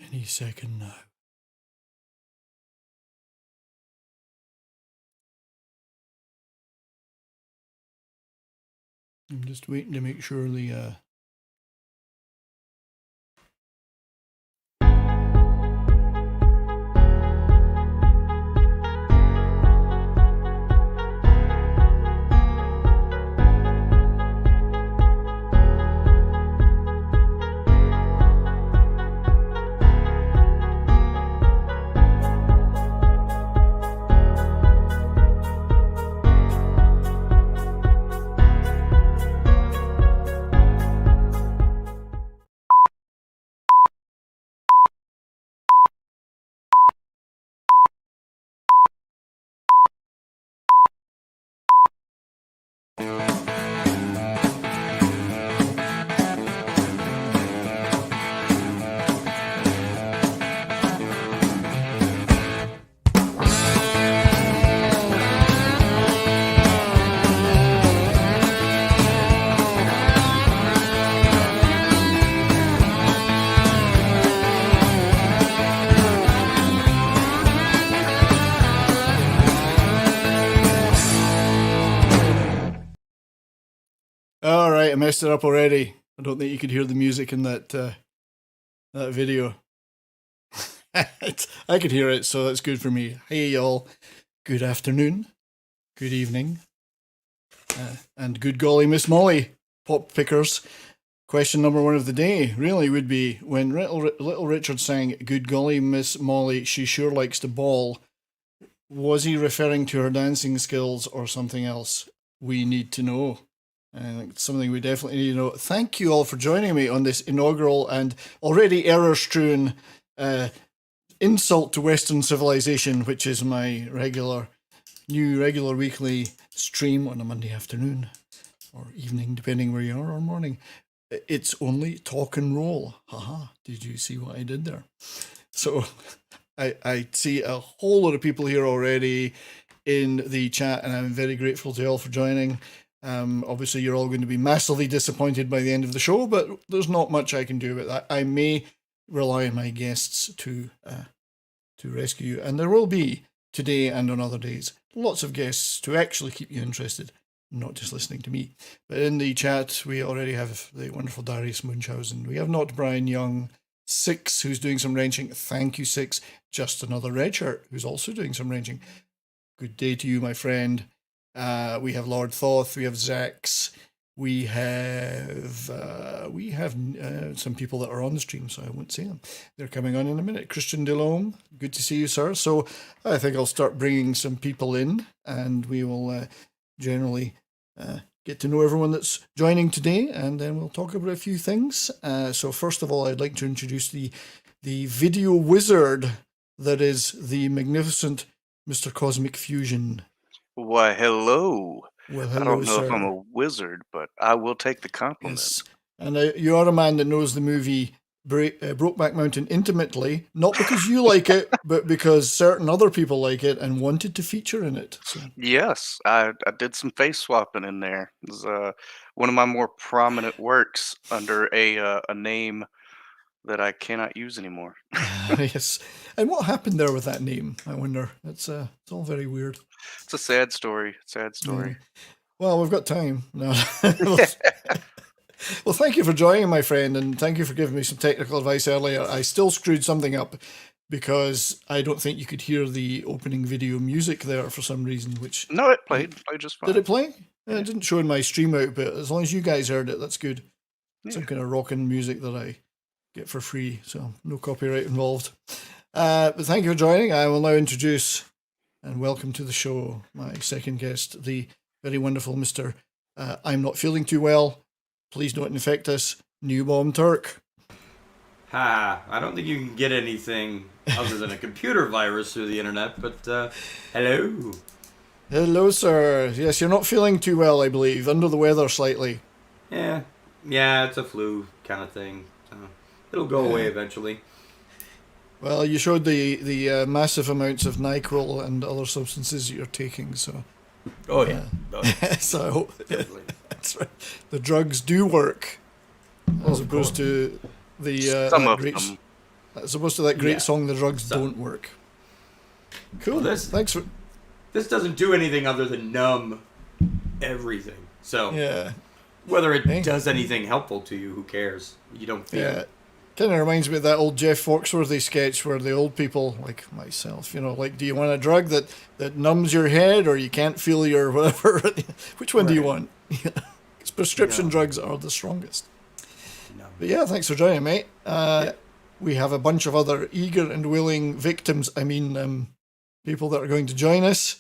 Any second now. I'm just waiting to make sure the all right, I messed it up already. I don't think you could hear the music in that video. I could hear it, so that's good for me. Hey, y'all. Good afternoon, good evening, and good golly, Miss Molly, pop pickers. Question number one of the day really would be, when Little Richard sang "Good golly, Miss Molly, she sure likes to ball," was he referring to her dancing skills or something else? We need to know. I think it's something we definitely need to know. Thank you all for joining me on this inaugural and already error-strewn insult to Western civilization, which is my regular weekly stream on a Monday afternoon or evening, depending where you are, or morning. It's only talk and roll. Haha, did you see what I did there? So I see a whole lot of people here already in the chat, and I'm very grateful to you all for joining. Obviously, you're all going to be massively disappointed by the end of the show, but there's not much I can do about that. I may rely on my guests to rescue you, and there will be today and on other days lots of guests to actually keep you interested, not just listening to me. But in the chat, we already have the wonderful Darius Munchausen. We have not Brian Young, Six, who's doing some wrenching. Thank you, Six. Just another red shirt, who's also doing some wrenching. Good day to you, my friend. We have Lord Thoth, we have Zax, we have some people that are on the stream, so I won't say them. They're coming on in a minute. Christian Delhomme, good to see you, sir. So I think I'll start bringing some people in, and we will generally get to know everyone that's joining today, and then we'll talk about a few things. So first of all, I'd like to introduce the video wizard that is the magnificent Mr. Cosmic Fusion. Why, hello. Well, hello, I don't know sir. if I'm a wizard, but I will take the compliment. Yes. And you are a man that knows the movie Brokeback Mountain intimately, not because you like it, but because certain other people like it and wanted to feature in it. So. Yes, I did some face swapping in there. It was one of my more prominent works under a name that I cannot use anymore. Yes. And what happened there with that name, I wonder? It's all very weird. It's a sad story. Sad story. Yeah. Well, we've got time. No. Well, thank you for joining, my friend, and thank you for giving me some technical advice earlier. I still screwed something up because I don't think you could hear the opening video music there for some reason. Which no, it played just fine. Did it play? Yeah. It didn't show in my stream out, but as long as you guys heard it, that's good. Yeah. Some kind of rocking music that I get for free, so no copyright involved. But thank you for joining. I will now introduce and welcome to the show my second guest, the very wonderful Mr. I'm not feeling too well. Please don't infect us, New Bomb Turk. Ha! I don't think you can get anything other than a computer virus through the internet, but hello. Hello, sir. Yes, you're not feeling too well, I believe. Under the weather slightly. Yeah, it's a flu kind of thing. So it'll go away eventually. Well, you showed the massive amounts of NyQuil and other substances you're taking, so... Oh, yeah. So I hope... That's right. The drugs do work, as opposed to the As opposed to that great Yeah. song, The Drugs So- Don't Work. Cool. Well, this- Thanks for... This doesn't do anything other than numb everything. So Yeah. whether it Hey. does anything helpful to you, who cares? You don't feel Yeah. it. Kind of reminds me of that old Jeff Foxworthy sketch where the old people, like myself, like, do you want a drug that numbs your head or you can't feel your whatever? Which one do you Right. want? Because prescription Yeah. drugs are the strongest. No. But yeah, thanks for joining, mate. We have a bunch of other eager and willing victims, people that are going to join us.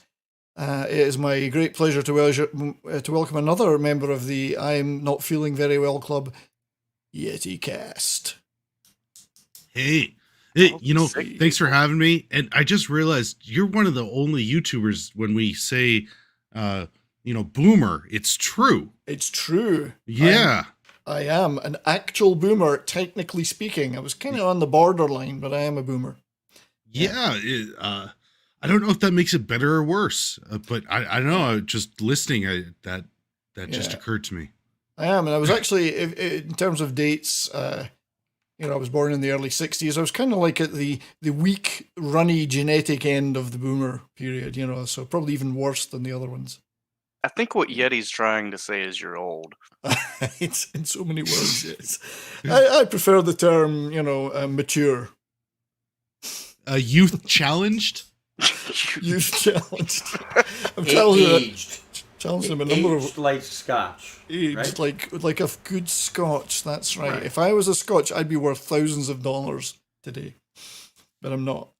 It is my great pleasure to welcome another member of the I'm Not Feeling Very Well Club, Yeti Cast. Hey, Sick thanks for having me. And I just realized you're one of the only YouTubers when we say, boomer, it's true. It's true. Yeah. I am an actual boomer, technically speaking. I was kind of on the borderline, but I am a boomer. Yeah. I don't know if that makes it better or worse, but I don't know. Just listening, that just occurred to me. I am, and I was actually, in terms of dates, I was born in the early 60s. I was kind of like at the weak, runny genetic end of the boomer period, so probably even worse than the other ones. I think what Yeti's trying to say is you're old. It's in so many words, yes. I prefer the term, mature. Youth challenged? Youth challenged. I'm Aged. challenging him a number of... Aged like scotch. Aged right? like a good scotch, that's right. Right. If I was a scotch, I'd be worth thousands of dollars today. But I'm not.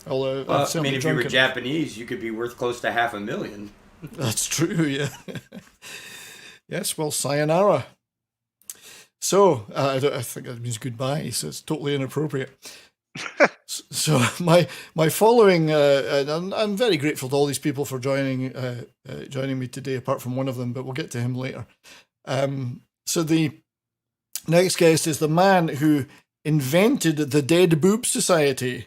Although I've Well, I certainly mean, if you were drunk it. Japanese, you could be worth close to $500,000. That's true, yeah. Yes, well, sayonara. So, I think that means goodbye, so it's totally inappropriate. So, my following, and I'm very grateful to all these people for joining me today, apart from one of them, but we'll get to him later. So the next guest is the man who invented the Dead Boob Society,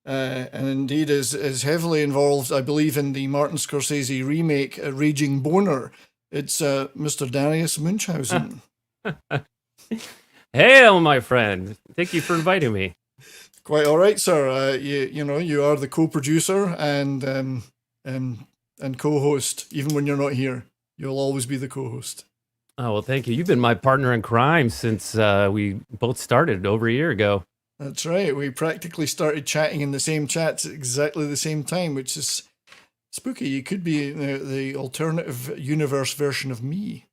and indeed is heavily involved, I believe, in the Martin Scorsese remake, Raging Boner. It's Mr. Darius Munchausen. Hail, my friend. Thank you for inviting me. Quite all right, sir. You are the co-producer and co-host. Even when you're not here, you'll always be the co-host. Oh, well, thank you. You've been my partner in crime since we both started over a year ago. That's right. We practically started chatting in the same chats at exactly the same time, which is spooky. You could be the alternative universe version of me.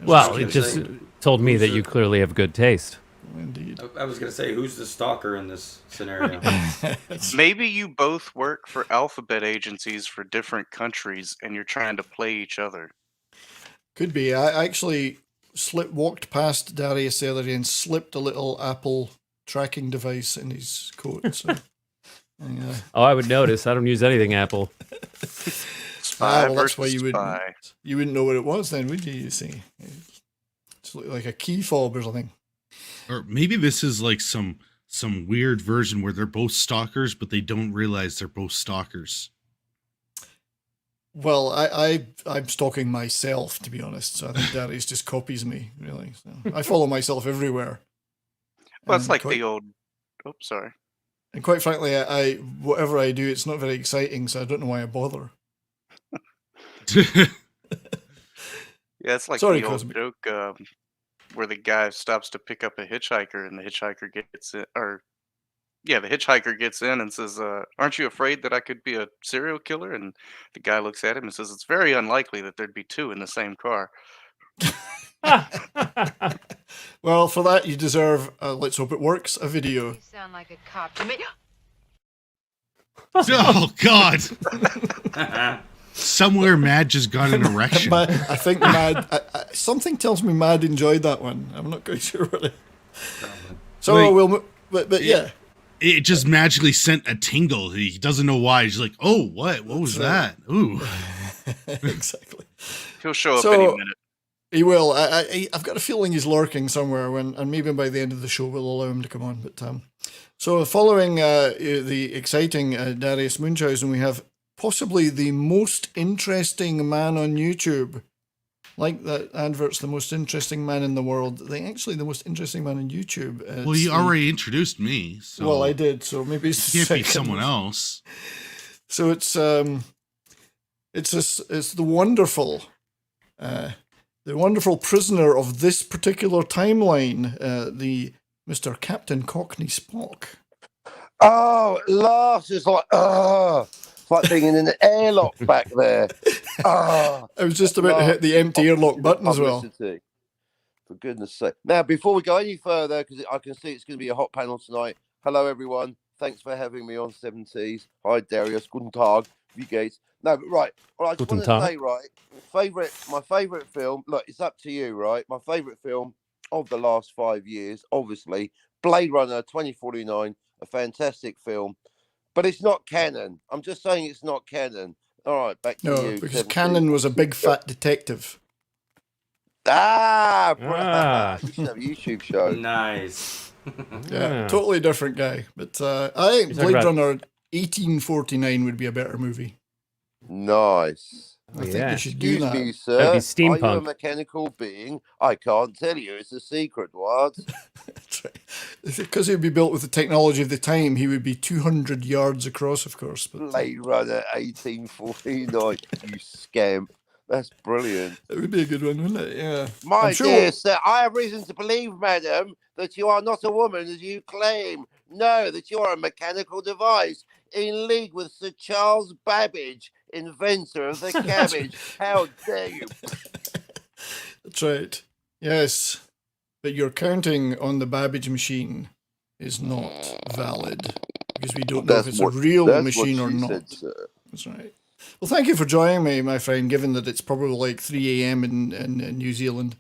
Well, gonna it just say, told me who's that the- you clearly have good taste. Indeed. I was going to say, who's the stalker in this scenario? Maybe you both work for alphabet agencies for different countries and you're trying to play each other. Could be. I actually walked past Darius the other day and slipped a little Apple tracking device in his coat. So, Oh, I would notice. I don't use anything Apple. Spy that's why versus you wouldn't. spy. You wouldn't know what it was then, would you? You see, it's like a key fob or something. Or maybe this is like some weird version where they're both stalkers, but they don't realize they're both stalkers. Well, I'm stalking myself, to be honest. So I think Darius just copies me, really. So I follow myself everywhere. Well, it's And like quite, the old. Oops, sorry. And quite frankly, I whatever I do, it's not very exciting, so I don't know why I bother. Yeah, it's like Sorry, the old Cosmic. joke where the guy stops to pick up a hitchhiker and the hitchhiker gets in, the hitchhiker gets in and says, "Aren't you afraid that I could be a serial killer?" And the guy looks at him and says, "It's very unlikely that there'd be two in the same car." Well, for that you deserve. Let's hope it works. A video. You sound like a cop to me. Oh God! Somewhere Mad just got an erection. I think Mad. Something tells me Mad enjoyed that one. I'm not quite sure what it. So Wait. we'll, but yeah. It just magically sent a tingle. He doesn't know why. He's like, "Oh, what? What was that? Ooh!" Exactly. He'll show up So- any minute. He will. I've got a feeling he's lurking somewhere. And maybe by the end of the show we'll allow him to come on. But so following the exciting Darius Munchausen, we have possibly the most interesting man on YouTube. like that advert's the most interesting man in the world. Actually, the most interesting man on YouTube. Well, you already introduced me. So well, I did, so maybe it's it can't be second. someone else. So it's the wonderful prisoner of this particular timeline, the Mr. Captain Cockney Spock. Oh, it laughs. It's like, it's like being in an airlock back there. I was just about to hit the empty airlock button as well. Publicity. For goodness sake. Now, before we go any further, because I can see it's going to be a hot panel tonight. Hello, everyone. Thanks for having me on 70s. Hi, Darius. Guten Tag. Wie geht's? No, but right. All right, I just want to say, right, my favourite film, look, it's up to you, right? My favourite film of the last 5 years, obviously, Blade Runner 2049, a fantastic film. But it's not canon. I'm just saying it's not canon. All right, back to you. No, because Canon was a big fat detective. You should have a YouTube show. Nice. Yeah, totally different guy. But I think Blade Runner 1849 would be a better movie. Nice. I think you should do Excuse that. me, sir. That'd be Are you a steampunk. mechanical being? I can't tell you. It's a secret. What? That's right. Because he would be built with the technology of the time, he would be 200 yards across, of course. But Blade Runner 1849. You scamp. That's brilliant. it would be a good one, wouldn't it? Yeah. My I'm sure dear sir, I have reason to believe, madam, that you are not a woman as you claim. No, that you are a mechanical device in league with Sir Charles Babbage, inventor of the cabbage. How dare you? That's right. Yes. But your counting on the Babbage machine is not valid because we don't know if it's a real machine or not. Said, sir. That's right. Well, thank you for joining me, my friend, given that it's probably like 3 a.m. in New Zealand.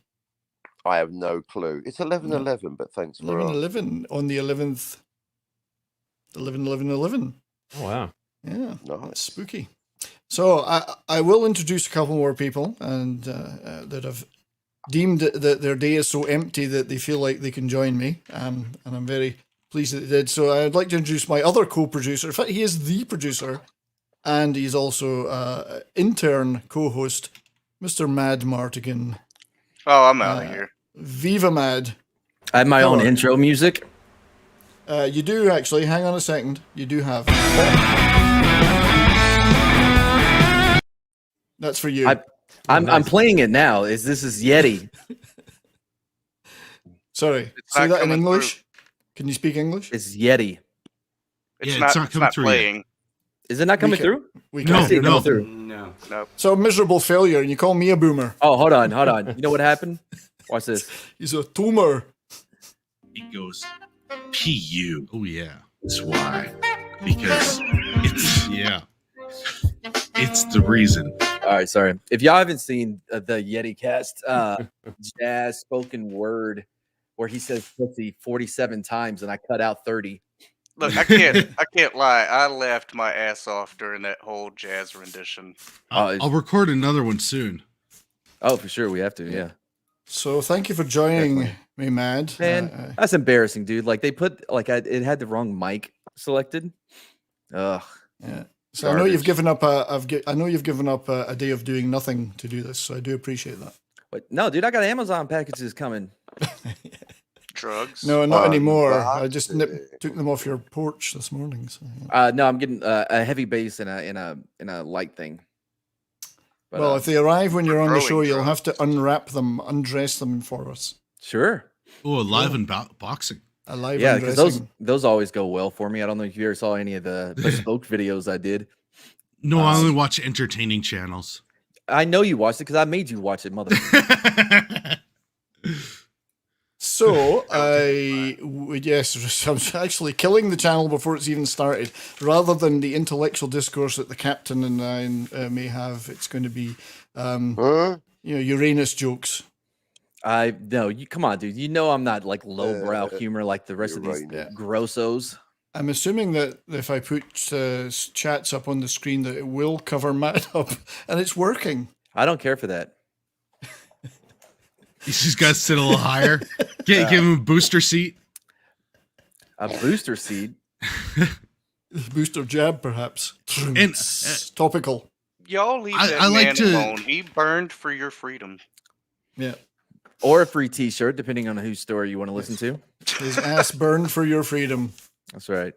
I have no clue. It's 11:11, but thanks for 11:11 on the 11th. 11:11:11. Oh, wow. Yeah, Nice. that's spooky. So I will introduce a couple more people and that have deemed that their day is so empty that they feel like they can join me, and I'm very pleased that they did. So I'd like to introduce my other co-producer. In fact, he is the producer, and he's also intern co-host, Mr. Mad Martigan. Oh, I'm out of here. Viva Mad. I have my Hello. own intro music. You do actually. Hang on a second. You do have. That's for you. I'm playing it now. This is Yeti? Sorry. It's Say not that in coming English. Can you speak English? It's Yeti. It's Yeah, not coming through playing. Is it not coming can- through? We No, can't hear no. nothing. No. Nope. So miserable failure, and you call me a boomer. Oh, hold on. You know what happened? Watch this. He's a tumor. It goes PU. Oh yeah. That's why. Because it's the reason. All right, sorry. If y'all haven't seen the Yeti cast, jazz spoken word where he says pussy 47 times and I cut out 30. Look, I can't lie. I laughed my ass off during that whole jazz rendition. I'll record another one soon. Oh, for sure. We have to. Yeah. So thank you for joining me, Mad. Man, that's embarrassing, dude. Like they put it had the wrong mic selected. Ugh. Yeah. So I know you've given up. I know you've given up a day of doing nothing to do this. So I do appreciate that. But no, dude, I got Amazon packages coming. Drugs. No, not anymore. Bastard. I just took them off your porch this morning. So, yeah. No, I'm getting a heavy bass and a light thing. But, Well, if they arrive when you're on the growing show, you'll drugs. have to unwrap them, undress them for us. sure. Oh, live unboxing. A live Yeah, because undressing. those always go well for me. I don't know if you ever saw any of the bespoke videos I did. No, I only watch entertaining channels. I know you watched it because I made you watch it, mother. So yes, I'm actually killing the channel before it's even started. Rather than the intellectual discourse that the captain and I may have, it's going to be, Huh? Uranus jokes. No, you come on, dude. You know I'm not like lowbrow humor like the rest of these Uranus. grossos. I'm assuming that if I put chats up on the screen, that it will cover Matt up, and it's working. I don't care for that. He's just got to sit a little higher. Give him a booster seat. A booster seed. Booster jab, perhaps. And Topical. Y'all leave I that like man to- alone. He burned for your freedom. Yeah. Or a free T-shirt, depending on whose story you want to listen to. His ass burned for your freedom. That's right.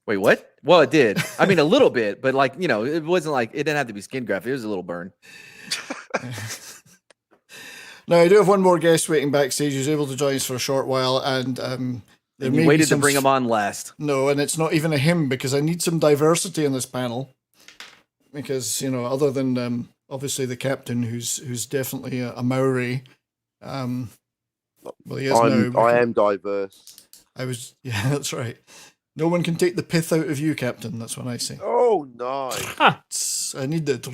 Wait, what? Well, it did. I mean, a little bit, but like, you know, it wasn't like, it didn't have to be skin graft. It was a little burn. Now, I do have one more guest waiting backstage who's able to join us for a short while, and there And may you be waited to some bring him on last. No, and it's not even a him because I need some diversity in this panel. Because, you know, other than obviously the captain, who's definitely a Maori. Well, he is now. I am diverse. Yeah, that's right. No one can take the pith out of you, Captain. That's what I say. Oh, nice. I need that.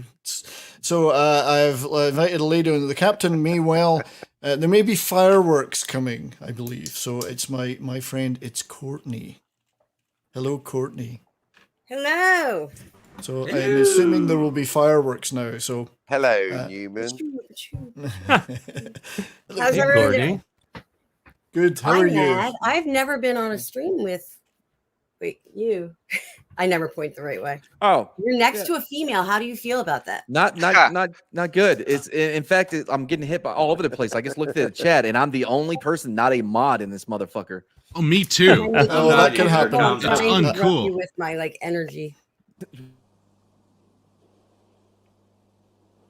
So I've invited a lady on. The captain may well. There may be fireworks coming, I believe. So it's my friend. It's Courtney. Hello, Courtney. Hello. So I'm assuming there will be fireworks now. So Hello, Newman. How's Hey, everyone Courtney. doing? good. How I'm are you? mad. I've never been on a stream with. Wait, you. I never point the right way. Oh, You're next to a female. How do you feel about that? not good. It's in fact, I'm getting hit by all over the place. I just looked at the chat, and I'm the only person not a mod in this motherfucker. Oh, me too. Oh, that can happen. I'm It's trying to interrupt uncool. you with my energy.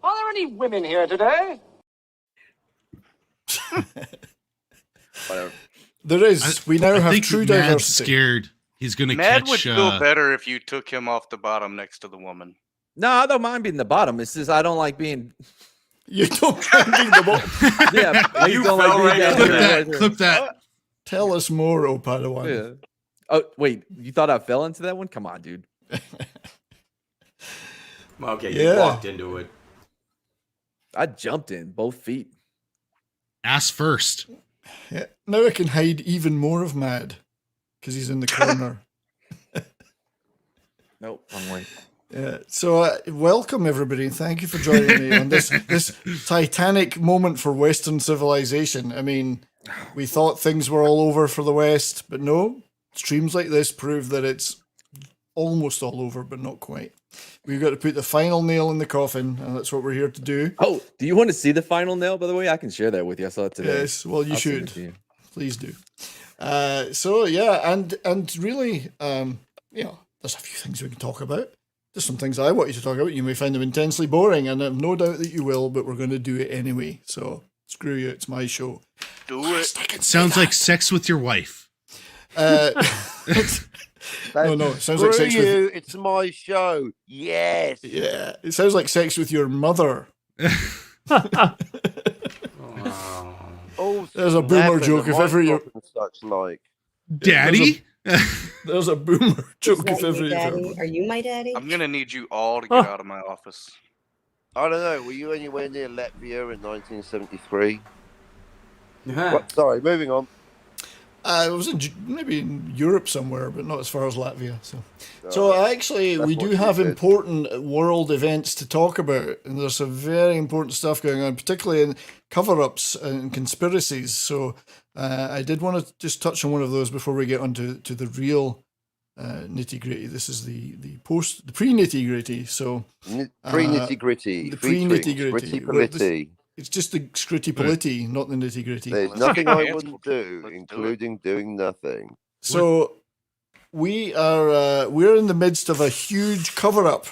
Are there any women here today? Whatever. There is. We now I have think true Mad's diversity. scared he's gonna Mad catch. would feel better if you took him off the bottom next to the woman. No, I don't mind being the bottom. It's just I don't like being. You don't mind being the bottom. Yeah, I You don't fell like right being into down that. there. Clip that. Tell us more, O Padawan. Yeah. Oh wait, you thought I fell into that one? Come on, dude. Okay, Yeah. you walked into it. I jumped in both feet. Ass first. Yeah. Now I can hide even more of Mad because he's in the corner. Nope, wrong way. Yeah. So welcome everybody, and thank you for joining me on this titanic moment for Western civilization. I mean, we thought things were all over for the West, but no. Streams like this prove that it's almost all over, but not quite. We've got to put the final nail in the coffin, and that's what we're here to do. Oh, do you want to see the final nail? By the way, I can share that with you. I saw it today. Yes, well, you I'll send it should. to you. Please do. So yeah, and really, you know, there's a few things we can talk about. There's some things I want you to talk about. You may find them intensely boring, and I have no doubt that you will, but we're going to do it anyway. So screw you, it's my show. Do it. Sounds like sex with your wife. No, it sounds like Screw sex you. with. It's my show. Yes. Yeah, it sounds like sex with your mother. Oh, There's a boomer snap, joke and if the ever mic you're. drop and such like. Daddy? There's a boomer joke Is if that ever your you've heard daddy? one. Are you my daddy? I'm gonna need you all to get out of my office. I don't know. Were you anywhere near Latvia in 1973? Yeah. What? Sorry, moving on. I was maybe in Europe somewhere, but not as far as Latvia. So actually, That's we what do she have said. important world events to talk about, and there's some very important stuff going on, particularly in cover-ups and conspiracies. So I did want to just touch on one of those before we get on to the real nitty-gritty. This is the pre-nitty-gritty. So Pre-nitty-gritty. the featuring pre-nitty-gritty. Scritti Well, this- Politti. it's just the scritty-polity, not the nitty-gritty. There's Let's nothing get I canceled. wouldn't do, Let's do it. including doing nothing. So we're in the midst of a huge cover-up,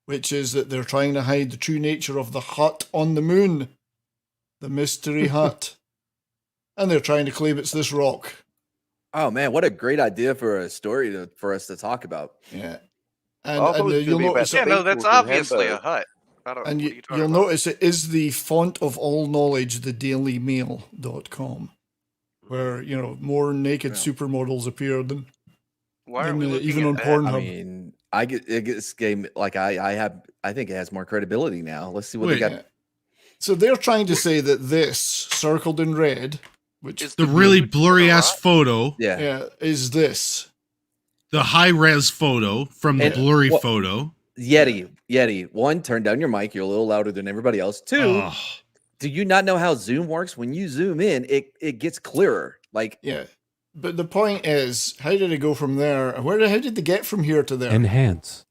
which is that they're trying to hide the true nature of the hut on the moon, the mystery hut, and they're trying to claim it's this rock. Oh man, what a great idea for a story for us to talk about. Yeah, I thought it was you'll gonna be about notice. Yeah, no, that's Beatles in obviously a Hamburg. hut. I don't, And what are you talking you'll about? notice it is the font of all knowledge, thedailymail.com, where, you know, more naked Yeah. supermodels appear than Why are in we the- looking even at on that? Pornhub. I mean, I get this game like I think it has more credibility now. Let's see what they Wait. got. Yeah. So they're trying to say that this, circled in red, which Is The the really dude blurry on the ass rock? photo. Yeah. is this. The high res photo from the And blurry what- photo. Yeti. One, turn down your mic. You're a little louder than everybody else. Two, Oh, do you not know how Zoom works? When you zoom in, it gets clearer. Like Yeah. But the point is, how did it go from there? How did they get from here to there? Enhance.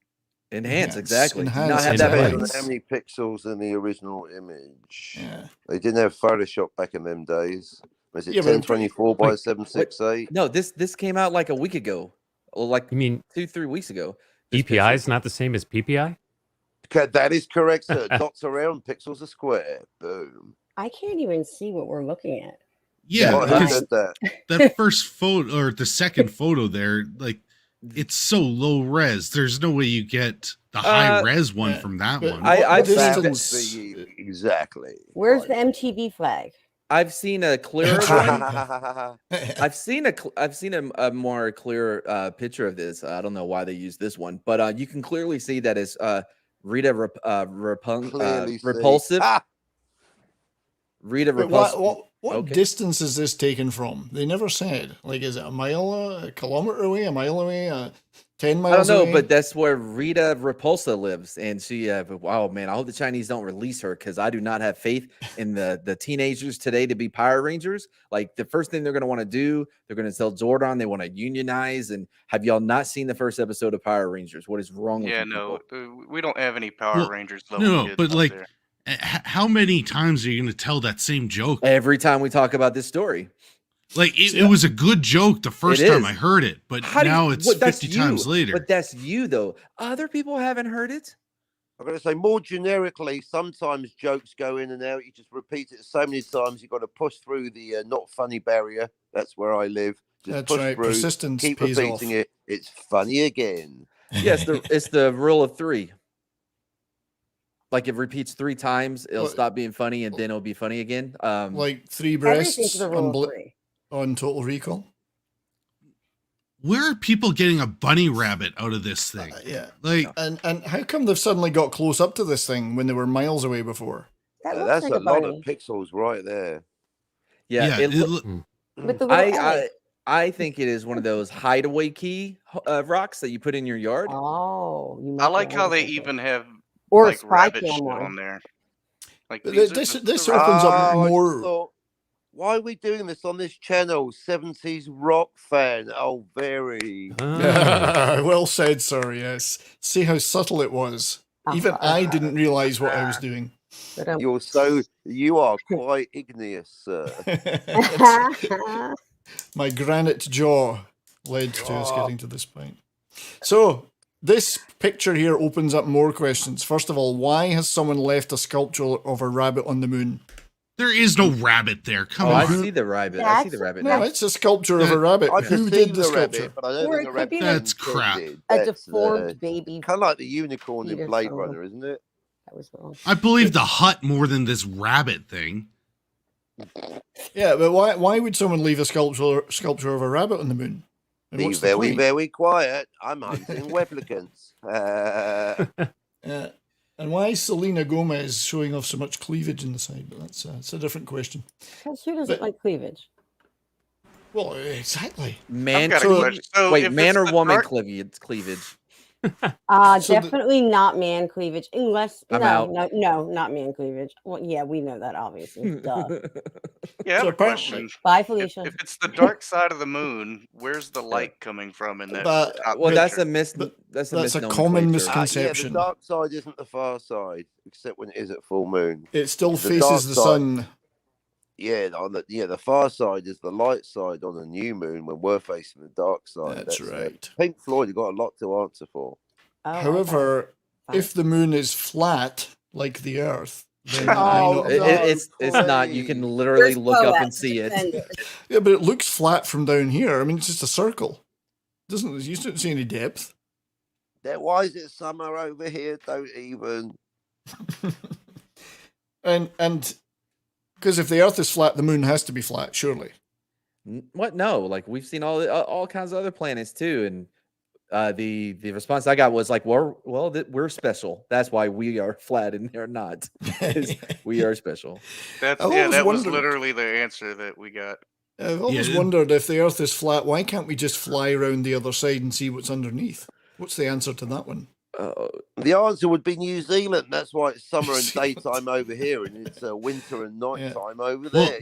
Enhance, exactly. Enhance, Not have enhance. that Depends on button. how many pixels in the original image. Yeah. They didn't have Photoshop back in them days. Was it Yeah, but 1024 by wait, 768? No, this came out like a week ago, or like You mean 2-3 weeks ago. This EPI picture. is not the same as PPI? That is correct, sir. Dots around, pixels are square. Boom. I can't even see what we're looking at. Yeah, Well, who because said that? that first photo or the second photo there, like it's so low res. There's no way you get the high res one yeah, from that but one. I've seen That distance- would be exactly. Where's the right. MTV flag? I've seen a clearer That's one. right. I've seen a more clear picture of this. I don't know why they use this one, but you can clearly see that it's Rita Clearly see. repulsive. Ah! Rita But repulsive. what Okay. distance is this taken from? They never said. Like, is it a mile, a kilometer away, a mile away, 10 I miles don't know, away? but that's where Rita Repulsa lives, and she. Wow, man! I hope the Chinese don't release her because I do not have faith in the teenagers today to be Power Rangers. Like the first thing they're going to want to do, they're going to tell Zordon they want to unionize. And have y'all not seen the first episode of Power Rangers? What is wrong with Yeah, you no, people? we don't have any Power Well, Rangers level no, kids but out like, there. how many times are you going to tell that same joke? Every time we talk about this story, Like it was a good joke the first It time is. I heard it, but How do you- now it's what- that's 50 times you, later. But that's you though. Other people haven't heard it. I'm going to say more generically, sometimes jokes go in and out. You just repeat it so many times, you've got to push through the not funny barrier. That's where I live. Just That's push right. through, Persistence keep pays repeating off. it. It's funny again. Yes, it's the rule of 3. Like it repeats 3 times, it'll Well- stop being funny, and then it'll be funny again. Like 3 Everything's breasts the rule on, of 3. on Total Recall. Where are people getting a bunny rabbit out of this thing? Yeah. Like, And how come they've suddenly got close up to this thing when they were miles away before? That looks That's like a a lot bunny. of pixels right there. yeah, it it, loo- With the little egg. I think it is one of those hideaway key rocks that you put in your yard. Oh, you I might like be how onto they something. even have Or a like spy rabbit cam shit one. on there. Like But these are this just this the opens up I just more. thought, why are we doing this on this channel? 70s rock fan. Oh, very. Ah. Well said, sir. Yes. See how subtle it was. Even I didn't realize what I was doing. But, You are quite igneous, sir. My granite jaw led to us getting to this point. So, this picture here opens up more questions. First of all, why has someone left a sculpture of a rabbit on the moon? there is no rabbit there. Come Oh, I on. see the rabbit. I see the rabbit. No, now. it's a sculpture of a rabbit. I've Who just did seen the the sculpture? rabbit, but I don't Or think it the could be rabbit. like That's crap. a deformed baby. Kind of like the unicorn in Peter Blade Solo. Runner, isn't it? That was wrong. I believe the hut more than this rabbit thing. Yeah, but why would someone leave a sculpture of a rabbit on the moon? And Be what's the very, point? very quiet. I'm hunting replicants. And why is Selena Gomez showing off so much cleavage in the side? But that's a different question. Because who doesn't But- like cleavage? Well, exactly. Man, I've got a so- question. So wait, if man it's or the woman dark- cleavage? So the- Definitely not man cleavage, unless I'm no, out. no, not man cleavage. Well, yeah, we know that obviously. Duh. Yeah, I have So a apparently- question. Bye, If, Felicia. if it's the dark side of the moon, where's the light coming from in that But- top Well, that's a picture? But that's a that's a misnomer. common Fletcher. Yeah, Conception. the dark side isn't the far side, except when it is at full moon. It still The faces dark the side. sun. Yeah, the far side is the light side on a new moon when we're facing the dark side. That's right. Pink Floyd have got a lot to answer for. Oh, okay. However, Fine. if the moon is flat like the Earth, then Oh, I know. It- no, it's not. You can please. literally There's look up and poets see it. defend it. Yeah, but it looks flat from down here. I mean, it's just a circle. Doesn't you don't see any depth? Why is it summer over here? Don't even. And because if the Earth is flat, the moon has to be flat, surely. What? No, like we've seen all kinds of other planets too, and the response I got was like, we're special. That's why we are flat and they're not. Is we are special. That's I yeah, always that was wondered- literally the answer that we got. I've always Yeah. wondered if the Earth is flat, why can't we just fly around the other side and see what's underneath? What's the answer to that one? The answer would be New Zealand. That's why it's summer and daytime over here, and it's winter and nighttime over Well- there.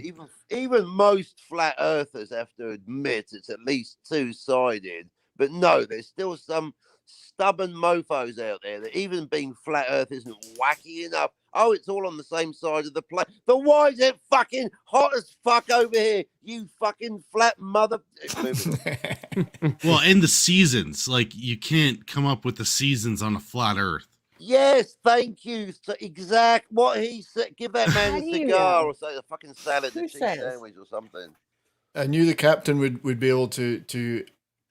Even most flat earthers have to admit it's at least two-sided. But no, there's still some stubborn mofos out there that even being flat Earth isn't wacky enough. Oh, it's all on the same side of the plate. But why is it fucking hot as fuck over here? You fucking flat mother. Moving on. Well, and the seasons. Like, you can't come up with the seasons on a flat Earth. Yes, thank you. So exact what he said. Give that man How a do you cigar know? or say a fucking salad, Who a cheese says? sandwich or something. I knew the captain would be able to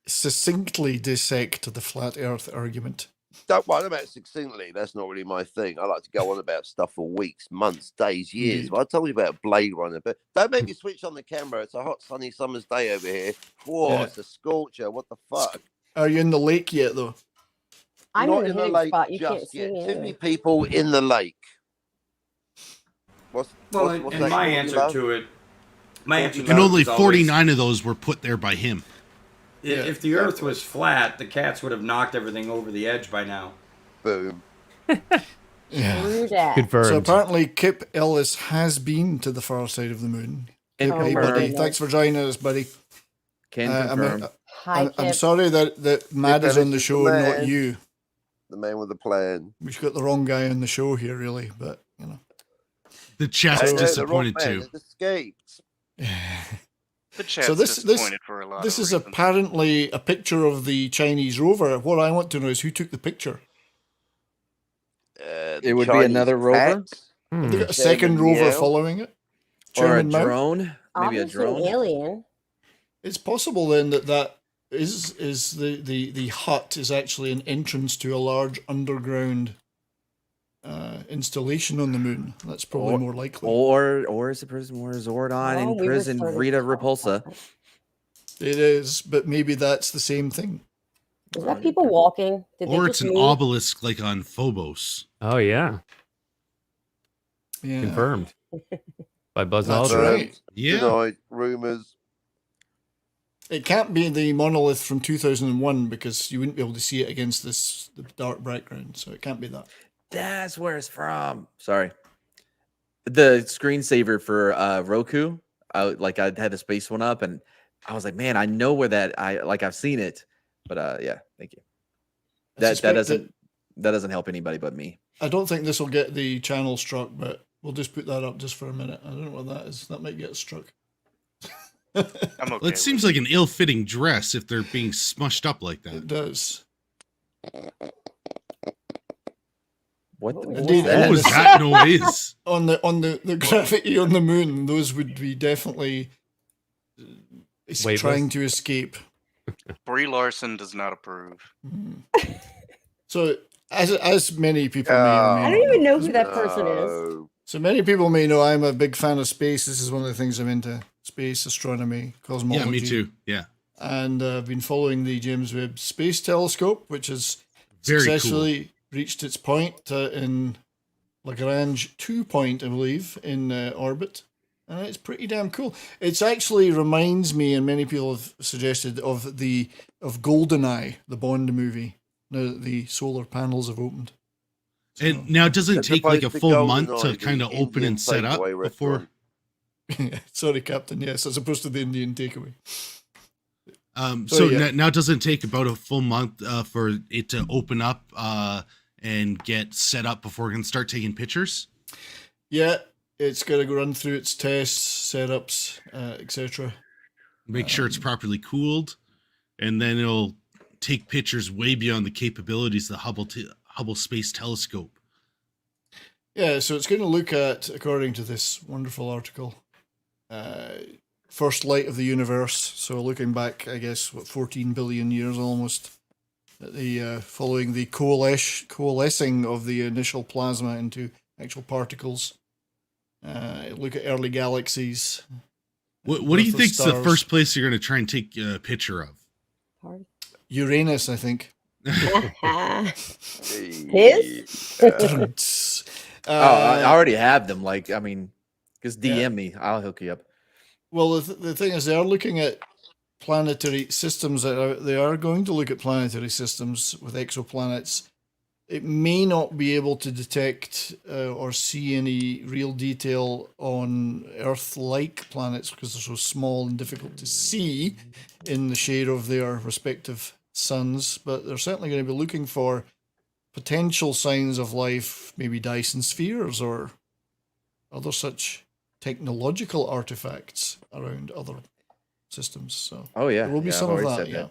succinctly dissect the flat Earth argument. Don't worry about succinctly. That's not really my thing. I like to go on about stuff for weeks, months, days, years. Indeed. Well, I told you about Blade Runner, but don't make me switch on the camera. It's a hot, sunny summer's day over here. Whoa, Yeah. it's a scorcher. What the fuck? Are you in the lake yet, though? I'm Not in the hitting spot. You can't see me. Too many anyway. people in the lake. What's Well, what's and that my called, answer love? to it, my answer to And it only is always, 49 of those were put there by him. If the Earth was flat, the cats would have knocked everything over the edge by now. Boom. Yeah. Screw that. Confirmed. So apparently Kip Ellis has been to the far side of the moon. And Oh, Hey, my buddy. goodness. Thanks for joining us, buddy. Can I'm, confirm. Hi, I'm Kip. sorry that Matt is Ellis on the is the show and not man. you. The man with the plan. We've got the wrong guy on the show here, really, but, you know. The chat's Hey, the wrong disappointed man too. has escaped. The chat's So this disappointed for a lot this of is reasons. apparently a picture of the Chinese rover. What I want to know is who took the picture. The It would be Chinese another rover? cat. Have they got a Chairman second rover Meow. following it? Or a Chairman Mao? drone? Maybe a Obviously an drone? alien. It's possible then that is the hut is actually an entrance to a large underground installation on the moon. That's probably more likely. Or is the person where Zordon Oh, in we were prison starting Rita to talk Repulsa? about that. It is, but maybe that's the same thing. Is that people walking? Did Or they it's just an move? obelisk like on Phobos. Oh yeah, Yeah. confirmed by Buzz That's Aldrin. right. Yeah. Denied. Rumors. It can't be the monolith from 2001 because you wouldn't be able to see it against the dark background. So it can't be that. That's where it's from. Sorry. The screensaver for Roku, I had the space one up and I was like, man, I know where I've seen it. But yeah, thank you. I That suspect doesn't help anybody but me. I don't think this will get the channel struck, but we'll just put that up just for a minute. I don't know what that is. That might get struck. I'm okay. Well, it seems like an ill-fitting dress if they're being smushed up like It that. does. What was Indeed, that? What was that noise? On the gravity on the moon, those would be definitely Weightless. trying to escape. Brie Larson does not approve. So, as many people may or may I not don't even know as who that person is. No. So many people may know I'm a big fan of space. This is one of the things I'm into: space, astronomy, cosmology. Yeah, me too. Yeah. And I've been following the James Webb Space Telescope, which has Very successfully reached its point in Lagrange 2 point, I believe, in orbit. And it's pretty damn cool. It actually reminds me, and many people have suggested, of GoldenEye, the Bond movie, now that the solar panels have opened. And now it doesn't That's take like a supposed to full go month tonight, to the kind of open Indian and set up takeaway before. restaurant. Sorry, Captain. Yes, as opposed to the Indian takeaway. So yeah. now it doesn't take about a full month for it to open up and get set up before it can start taking pictures. Yeah, it's got to go run through its tests, setups, etc. Make sure it's properly cooled, and then it'll take pictures way beyond the capabilities of the Hubble Space Telescope. Yeah, so it's going to look at, according to this wonderful article, first light of the universe. So looking back, I guess, 14 billion years almost, at the following the coalescing of the initial plasma into actual particles. Look at early galaxies. What do you birth of think's the stars. first place you're going to try and take a picture of? Uranus, I think. His? I already have them. Like, I mean, just DM Yeah. me. I'll hook you up. Well, the thing is, they are looking at planetary systems. They are going to look at planetary systems with exoplanets. It may not be able to detect or see any real detail on Earth-like planets because they're so small and difficult to see in the shade of their respective suns, but they're certainly going to be looking for potential signs of life, maybe Dyson spheres or other such technological artifacts around other systems. So Oh yeah, there will be yeah, some I've of already that. said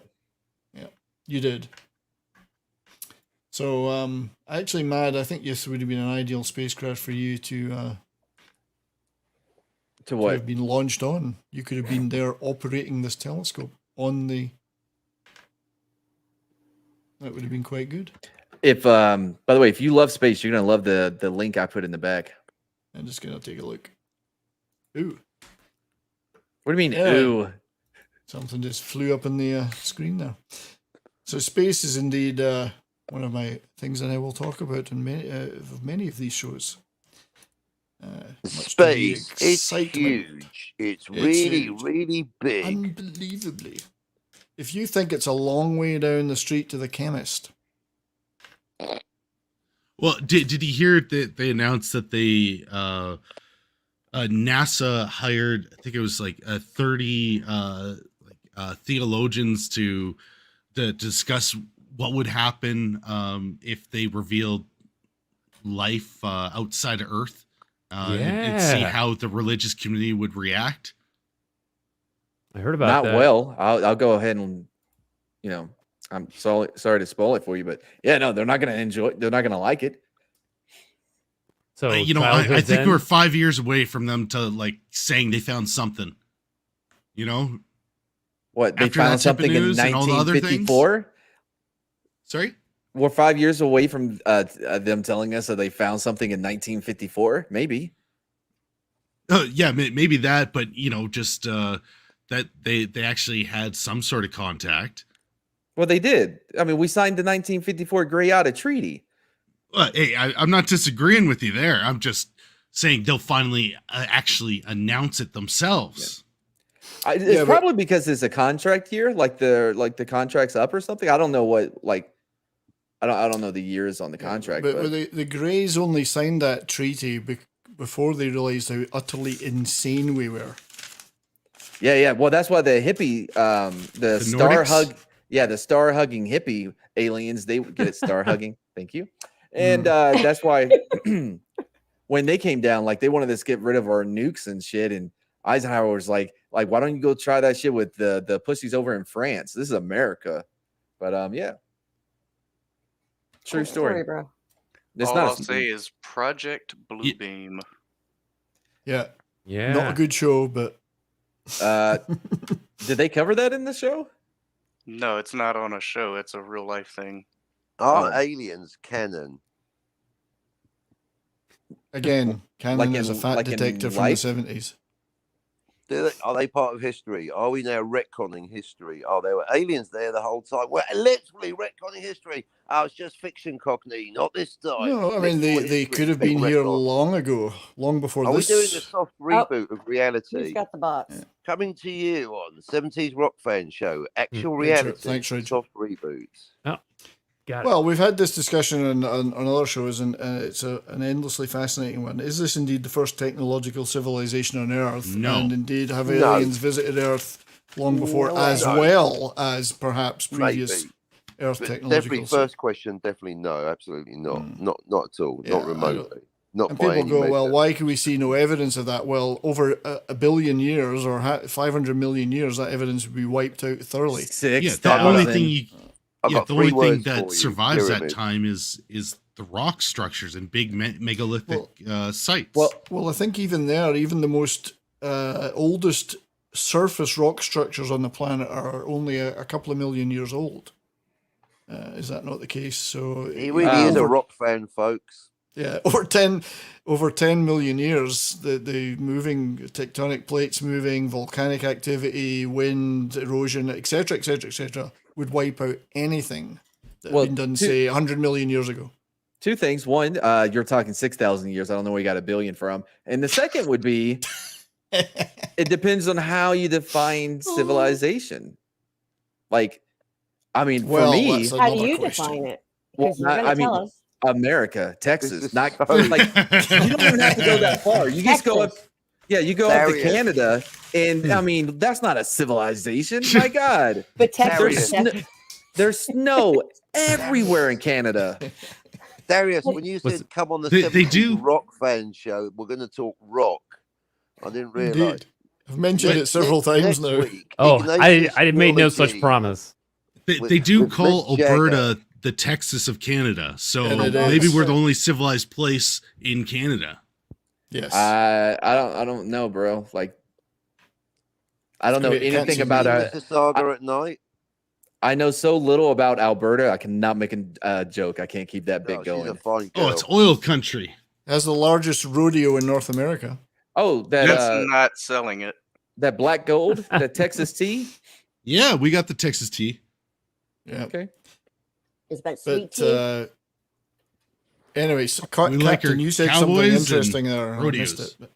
Yeah, you did. So actually, Mad, I think this would have been an ideal spacecraft for you to To what? have been launched on. You could have been there operating this telescope on the. That would have been quite good. If by the way, if you love space, you're gonna love the link I put in the back. I'm just gonna take a look. Ooh, What do you mean? Yeah. Ooh. something just flew up on the screen there. So space is indeed one of my things that I will talk about in many of these shows. Much to the Space, it's excitement. huge. It's It's really, huge. really big. Unbelievably. If you think it's a long way down the street to the chemist, Well, did you hear that they announced that they NASA hired, I think it was like 30 theologians to discuss what would happen if they revealed life outside of Earth, and see Yeah. how the religious community would react. I heard about Not that. well. I'll go ahead and, I'm sorry to spoil it for you, but yeah, no, they're not gonna enjoy it. They're not gonna like it. So I childhood think we're then? 5 years away from them to like saying they found something. You know, What, they After that found type of something in news and all the other things? 1954? sorry. We're 5 years away from them telling us that they found something in 1954. Maybe. Yeah, maybe that, but just that they actually had some sort of contact. Well, they did. I mean, we signed the 1954 Greada Treaty. Hey, I'm not disagreeing with you there. I'm just saying they'll finally actually announce it themselves. It's Yeah, but- probably because it's a contract year, like the contract's up or something. I don't know what I don't know the years on the contract. but the Greys only signed that treaty before they realised how utterly insane we were. Yeah. Well, that's why the hippie, the star Nordics? hug, the star hugging hippie aliens, they get it, star hugging. Thank you. And that's why when they came down, like they wanted us to get rid of our nukes and shit. And Eisenhower was like, why don't you go try that shit with the pussies over in France? This is America. But yeah. True Cool story. bro. It's All not I'll say is Project Bluebeam. Yeah, Yeah. not a good show, but did they cover that in the show? No, it's not on a show. It's a real life thing. Are Oh. aliens canon? again, Cannon Like is a in- fat like in detective from life? the 70s. Are they part of history? Are we now retconning history? Oh, there were aliens there the whole time. We're literally retconning history. Oh, it's just fiction, Cockney, not this time. No, I mean, Literal they history could have being been here retconned. long ago, long before Are we this. doing a soft reboot of Who's reality? got the box? Coming to you on 70s Rock Fan Show. Actual Thanks, reality. thanks, Richard. Soft reboots. Got it. Well, we've had this discussion on other shows, and it's an endlessly fascinating one. Is this indeed the first technological civilization on Earth? No. And indeed, have No. aliens visited Earth long before, No. as No. well as perhaps previous Maybe. Earth But technological? definitely, first question, definitely no, absolutely not. Not at all. Yeah, not I remotely. Not And by people any go, measure. well, why can we see no evidence of that? Well, over a billion years or 500 million years, that evidence would be wiped out thoroughly. Yeah, the only thing I've got the three only thing words for that you, survives that pyramid. time is the rock structures and big megalithic sites. Well, I think even there, even the most oldest surface rock structures on the planet are only a couple of million years old. Is that not the case? So He really is a over- rock fan, folks. Yeah, over 10 million years, the moving tectonic plates moving, volcanic activity, wind, erosion, etc., would wipe out anything that Well, had been done, two- say, 100 million years ago. Two things. One, you're talking 6,000 years. I don't know where you got a billion from. And the second would be, it depends on how you define civilization. Like, I mean, Well, for me, that's How do another you question. define it? Well, Because you're going to I mean, tell us. America, Texas, is not so- like you don't even have to go that far. You just go up. Texas. Yeah, you go up to There he is. Canada, and I mean that's not a civilization. My God, But Texas There is he is. definitely There's snow everywhere in Canada. Darius, when you Was- said come on the They 70s do- rock fan show, we're going to talk rock. I didn't realise. Indeed. I've mentioned it several times Next now. week, Oh, Ignatius I made no such Trilogy promise. They do with call Mick Jagger. Alberta the Texas of Canada, so And it maybe is. we're the only civilized place in Canada. Yes. I don't know, bro. Like, I don't know Great. anything Can't about see Mississauga at night. I know so little about Alberta. I cannot make a joke. I can't keep that bit No, she's a going. fine girl. Oh, it's oil country. Has the largest rodeo in North America. Oh, That's that not selling it. that black gold, that Texas tea. Yeah, we got the Texas tea. Yeah. Okay. Is that sweet But tea? anyway, so, We like Captain, our you said something cowboys interesting and there. and I missed rodeos. it.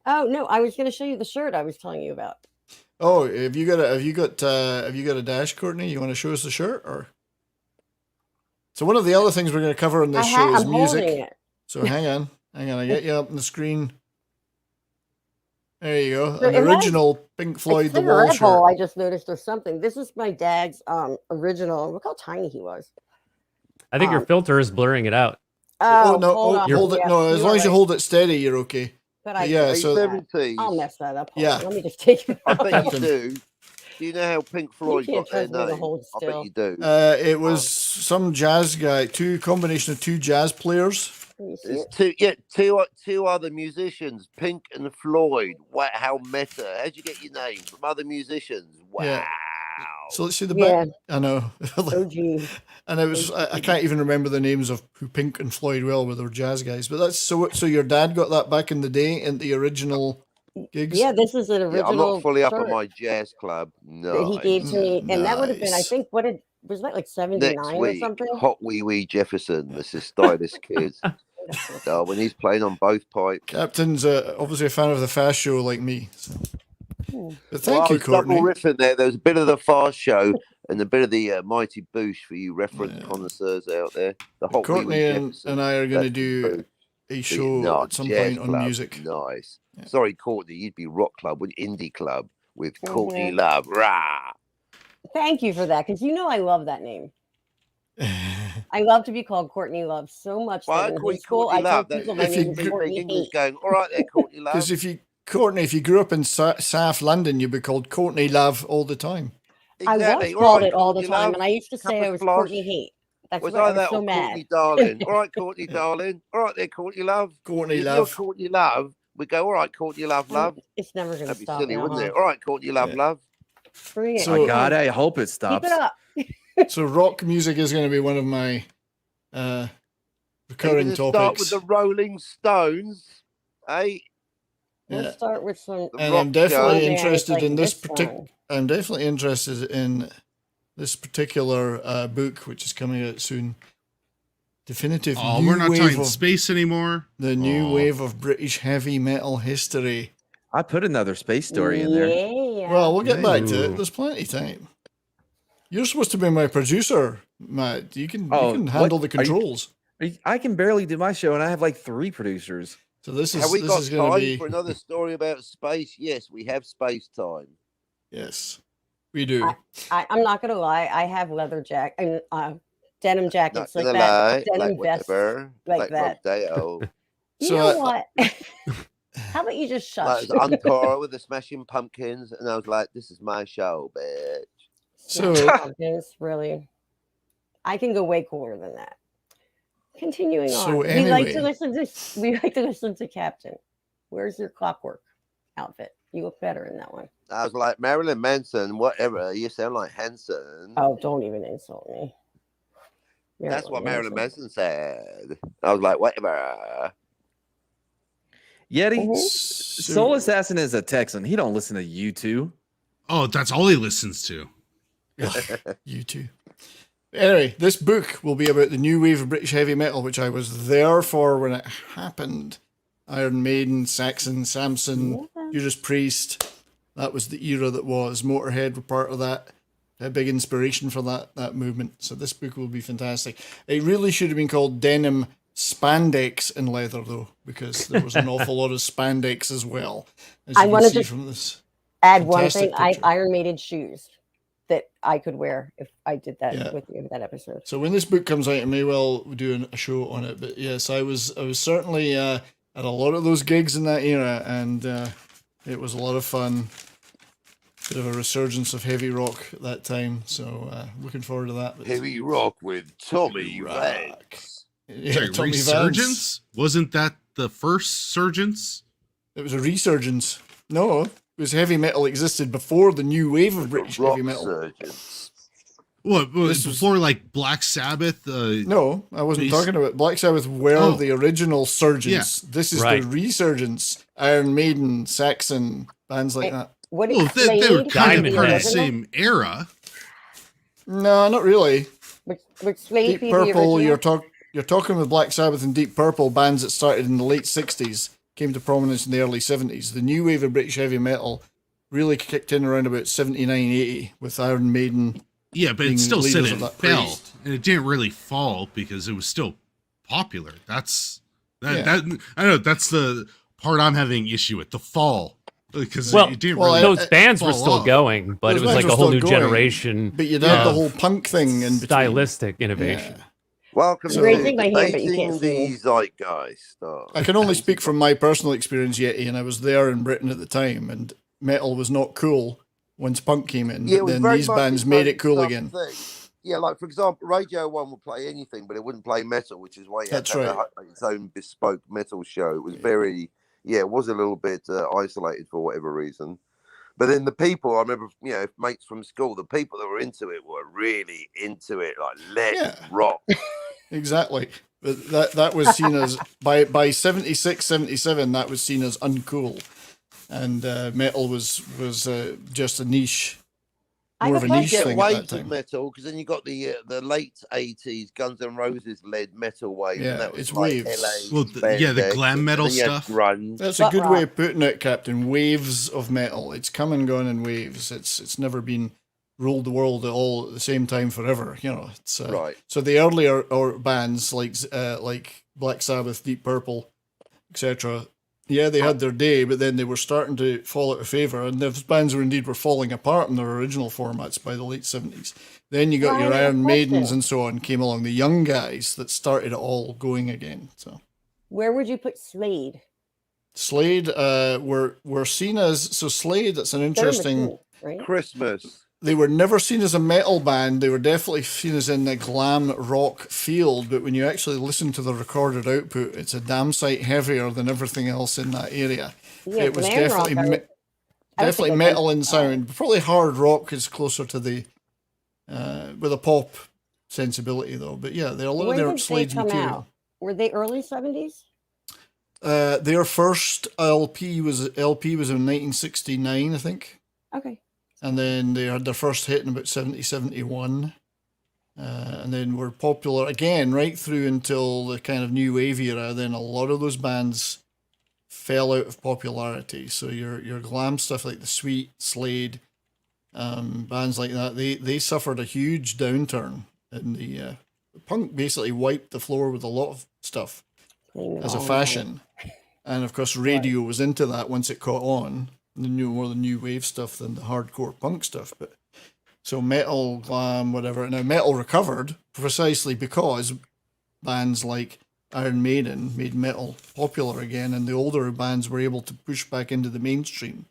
Oh no, I was going to show you the shirt I was telling you about. Oh, have you got a dash, Courtney? You want to show us the shirt, or? So one of the other things we're going to cover in this show is I'm music. holding it. So hang on, I get you up on the screen. There you go, So an it has- original Pink Floyd It's The in Wall Red Bull, shirt. I just noticed or something. This is my dad's original. Look how tiny he was. I think your filter is blurring it out. Oh no, hold on. hold it. Yeah, No, as you long are as you right. hold it steady, you're okay. But But I yeah, can so- do that. 70s. I'll mess that up. Hold Yeah. on, let me just take it I out. bet you Captain. do. Do you know how Pink Floyd can't got their trust me to name? hold I still. bet you do. It was some jazz guy, combination of two jazz players. Can you see There's it? two other musicians, Pink and Floyd. Wow, how meta! How'd you get your name from other musicians? Wow. Yeah. So let's see the Yeah. back. I know. OG. And it was I can't even remember the names of who Pink and Floyd well, but they were jazz guys. But that's so your dad got that back in the day in the original gigs. Yeah, this is an Yeah, original I'm not fully up on shirt my jazz club. that No. he gave to me, and that would have been, I Nice. think, was that like 79 Next or week, something? Hot Wee Wee Jefferson. This is stylish kids. When he's playing on both pipes. Captain's obviously a fan of the Fast Show like me. So. Hmm. But Well, thank I you, was double Courtney. riffing there. There was a bit of the Fast Show and a bit of the Mighty Boosh for you reference connoisseurs out there. The Hot Wee Wee Courtney Jefferson. and I are going to That's do the a show no, at some jazz point on club. music. Nice. Yeah. Sorry, Courtney, you'd be rock club, with indie club with Courtney Mhm. Love. Rah. Thank you for that, because you know I love that name. I love to be called Courtney Love so much Well, that I in call high you school I Courtney Love. told people That, my if name you was you speak Courtney English Hate. going, all right there, Courtney Love. Because if you grew up in South London, you'd be called Courtney Love all the time. I Exactly. was called right, it all the Courtney time, Love. and I used to Cup say of I was splosh. Courtney Hate. That's Was right. I I was that so or mad. Courtney Darling? All right, Courtney Darling. All right there, Courtney Love. Courtney If you're Love. Courtney Love, we go, all right, Courtney Love, love. It's never going to That'd be stop silly, now, wouldn't huh? it? All right, Courtney Love, Yeah. love. Bring it. So- Oh Come God, on. I hope it Keep stops. it up. So rock music is going to be one of my Are you recurring gonna start topics. with the Rolling Stones, eh? We'll Yeah. start with some. The And rock I'm definitely show. Man, it's interested like in this this particular. song. I'm definitely interested in this particular book, which is coming out soon. Definitive. Oh, new we're not wave talking of, space anymore. the new Aw. wave of British heavy metal history. I put another space story in there. Yeah. Well, we'll get back to it. Ooh. There's plenty of time. You're supposed to be my producer, Matt. You can Oh, handle what? the Are you- controls. I can barely do my show, and I have like 3 producers. So this Have we got is going to time be for another story about space? Yes, we have space time. yes, we do. I'm not gonna lie. I have leather jacket and denim Not jackets like gonna that, lie, denim like vests. whatever, like that. Rodeo. You So, know what? How about you just Like, shush? it was Encore with the Smashing Pumpkins, and I was like, "This is my show, bitch." So- Pumpkins, really, I can go way cooler than that. Continuing on, So we like to anyway. listen to Captain. Where's your clockwork outfit? You look better in that one. I was like, Marilyn Manson, whatever. You sound like Hanson. Oh, don't even insult me. That's what Marilyn Manson said. I was like, whatever. Yeti, Mhm. Soul Assassin is a Texan. He don't listen to you two. Oh, that's all he listens to. You too. Anyway, this book will be about the new wave of British heavy metal, which I was there for when it happened. Iron Maiden, Saxon, Samson, Yeah. Judas Priest. That was the era that was. Motorhead were part of that. A big inspiration for that movement. So this book will be fantastic. It really should have been called Denim Spandex and Leather, though, because there was an awful lot of spandex as well. As I you wanna can see just from this. Add one Fantastic thing. picture. Iron Maiden shoes. that I could wear if I did that Yeah. with you that episode. So when this book comes out, I may well do a show on it. But yes, I was certainly at a lot of those gigs in that era, and it was a lot of fun. Bit of a resurgence of heavy rock at that time, so looking forward to that. But Heavy rock with Tommy Vance. yeah, Sorry, Tommy Vance. resurgence? Wasn't that the first surgence? It was a resurgence. No, it was heavy metal existed before the new wave of British Rock heavy metal. surgeons. What was This was- before like Black Sabbath? No, I wasn't These- talking about Black Sabbath. Were Oh. the original surgeons? This is Right. the resurgence. Iron Maiden, Saxon, bands like that. What Well, is they were Slade kind Diamond of part of the Head. same era. No, not really. Would Slade Deep be the Purple. original? You're talking with Black Sabbath and Deep Purple, bands that started in the late '60s, came to prominence in the early '70s. The new wave of British heavy metal really kicked in around about 79, 80 with Iron Maiden. Yeah, but Being it still said leaders it of that fell, priest. and it didn't really fall because it was still popular. That's that. Yeah. That I know that's the part I'm having issue with, the fall, because Well, it didn't well, really. Those bands were fall still off. going, but Those it was bands like a were whole still new going, generation But you'd have the of whole punk thing in between. stylistic innovation. Yeah. Welcome So- to Raising my hand, but you debating can't see me. the zeitgeist. I can only speak from my personal experience, Yeti, and I was there in Britain at the time, and metal was not cool once punk came in. Yeah, it But was then very these much bands its made own it cool tough again. thing. Yeah, like for example, Radio 1 would play anything, but it wouldn't play metal, which is why it had That's to have right. its own bespoke metal show. It was very, it was a little bit isolated for whatever reason. But then the people, I remember, mates from school, the people that were into it were really into it, like let's rock. Exactly. But that was seen as, by 76, 77, that was seen as uncool. And metal was just a niche, more of a niche Get thing at that waves of time. metal because then you got the late 80s Guns N' Roses led metal wave. Yeah, and that was it's like waves. LA, Well, the glam metal and then you had stuff. grunge. That's a Butt good rock. way of putting it, Captain. Waves of metal. It's come and gone in waves. It's never been ruled the world at all at the same time forever. It's Right. So the earlier bands like Black Sabbath, Deep Purple, etc. Yeah, they had their day, but then they were starting to fall out of favor, and those bands were falling apart in their original formats by the late 70s. Then you got Well, your I have a Iron Maidens question. and so on came along, the young guys that started it all going again. So Where would you put Slade? Slade were seen as Slade. That's an They're in interesting. between, right? Christmas. They were never seen as a metal band. They were definitely seen as in the glam rock field. But when you actually listen to the recorded output, it's a damn sight heavier than everything else in that area. Yeah, it was glam rock, definitely I would definitely think metal that's- in sound. Probably hard rock is closer to the with a pop sensibility though. But yeah, they're a lot of When their did they Slade's come material. out? Were they early 70s? Their first LP was in 1969, I think. Okay. And then they had their first hit in about 70, 71. And then were popular again right through until the kind of new wave era. Then a lot of those bands fell out of popularity. So your glam stuff like the Sweet, Slade, bands like that, they suffered a huge downturn. And the punk basically wiped the floor with a lot of stuff as a fashion. And of course, radio was into that once it caught on. More the new wave stuff than the hardcore punk stuff. But so metal, glam, whatever. Now metal recovered precisely because bands like Iron Maiden made metal popular again, and the older bands were able to push back into the mainstream.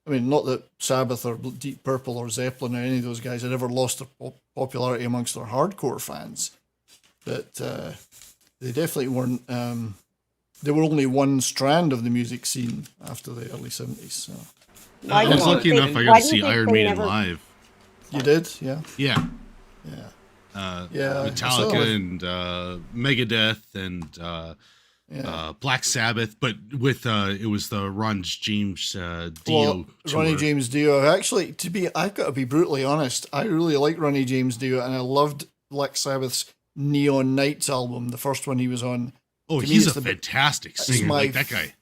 I mean, not that Sabbath or Deep Purple or Zeppelin or any of those guys had ever lost their popularity amongst their hardcore fans, but they definitely weren't. They were only one strand of the music scene after the early 70s. So. Why I do was you lucky think enough I why got to do you see think Iron they Maiden never- live. You did? Yeah. Yeah. Yeah. Yeah. I saw Metallica it. and Megadeth and Black Sabbath, but with it was the Ron James Dio Well, Ronnie tour. James Dio. Actually, I've got to be brutally honest. I really like Ronnie James Dio, and I loved Black Sabbath's Neon Nights album, the first one he was on. Oh, To me, he's it's a the- fantastic it's singer, my like that guy.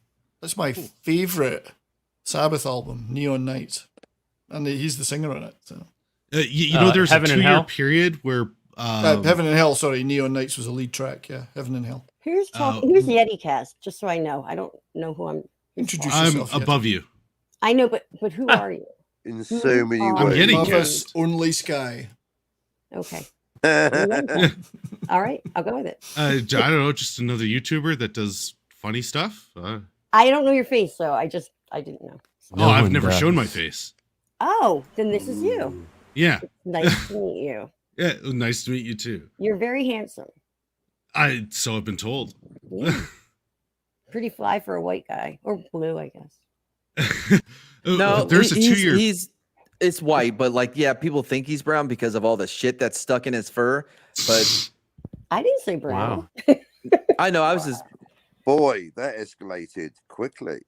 That's my favorite Sabbath album, Neon Nights, and he's the singer on it. So You know, there's a Heaven and 2-year Hell? period where Heaven and Hell. Sorry, Neon Nights was the lead track. Yeah, Heaven and Hell. Who's talking? Who's Yeti Cast? Just so I know. I don't know who I'm. Introduce I'm yourself. Yeti. above you. I know, but who are you? in so many Oh, I'm ways. getting Lovis cast. only Sky. Okay. You like that. All right, I'll go with it. I don't know, just another YouTuber that does funny stuff. I don't know your face, so I didn't know. Oh, No I've one never shown my does. face. Oh, then this is you. Yeah. Nice to meet you. Yeah. Nice to meet you too. You're very handsome. So I've been told. Yeah. Pretty fly for a white guy or blue, I guess. No, there's a he's 2 year. it's white, but like yeah, people think he's brown because of all the shit that's stuck in his fur. But I didn't say brown. Wow. I know I was just Boy, that escalated quickly.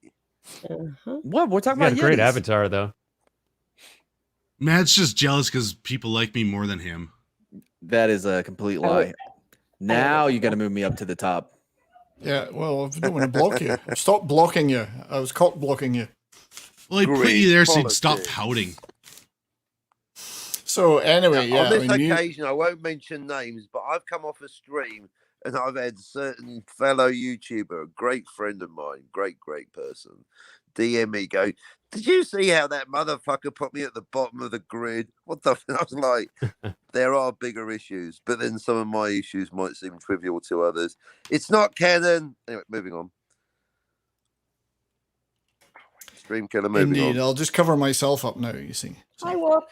Uh-huh. what we're He's talking got about. a great Yetis. avatar, though. Matt's just jealous because people like me more than him. That is a complete I would- lie. Now you got to move me up to the top. Yeah, well, I don't want to block you. I've stopped blocking you. I was cock blocking you. Well, I put Great you there so you'd stop politics. pouting. So anyway, yeah, On this I mean, occasion, I won't mention names, but I've come off a stream and I've had certain fellow YouTuber, a great friend of mine, great person, DM me go, did you see how that motherfucker put me at the bottom of the grid? What the? I was like, there are bigger issues, but then some of my issues might seem trivial to others. It's not canon. Anyway, moving on. Stream killer, moving indeed, on. I'll just cover myself up now. You see. Hi, Wolf.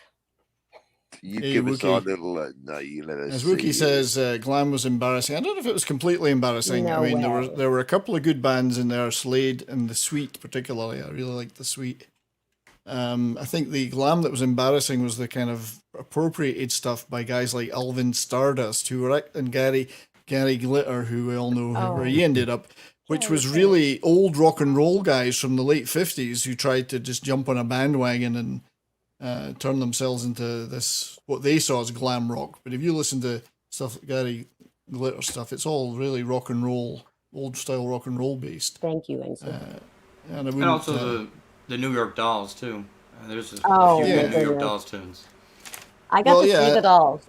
You Hey, give us our Wookie. little. No, you let us. As see Wookie you. says, glam was embarrassing. I don't know if it was completely embarrassing. No I mean, way. there were a couple of good bands in there, Slade and the Sweet, particularly. I really liked the Sweet. I think the glam that was embarrassing was the kind of appropriated stuff by guys like Alvin Stardust, who were and Gary Glitter, who we all know where he ended up, which Gary was Glitter. really old rock and roll guys from the late 50s who tried to just jump on a bandwagon and turn themselves into this, what they saw as glam rock. But if you listen to stuff like Gary Glitter stuff, it's all really rock and roll, old style rock and roll based. Thank you, Enzo. And I And wouldn't, also the New York Dolls too. There's a Oh, few yeah. good New York yeah. Dolls tunes. I got well, to yeah. see the dolls.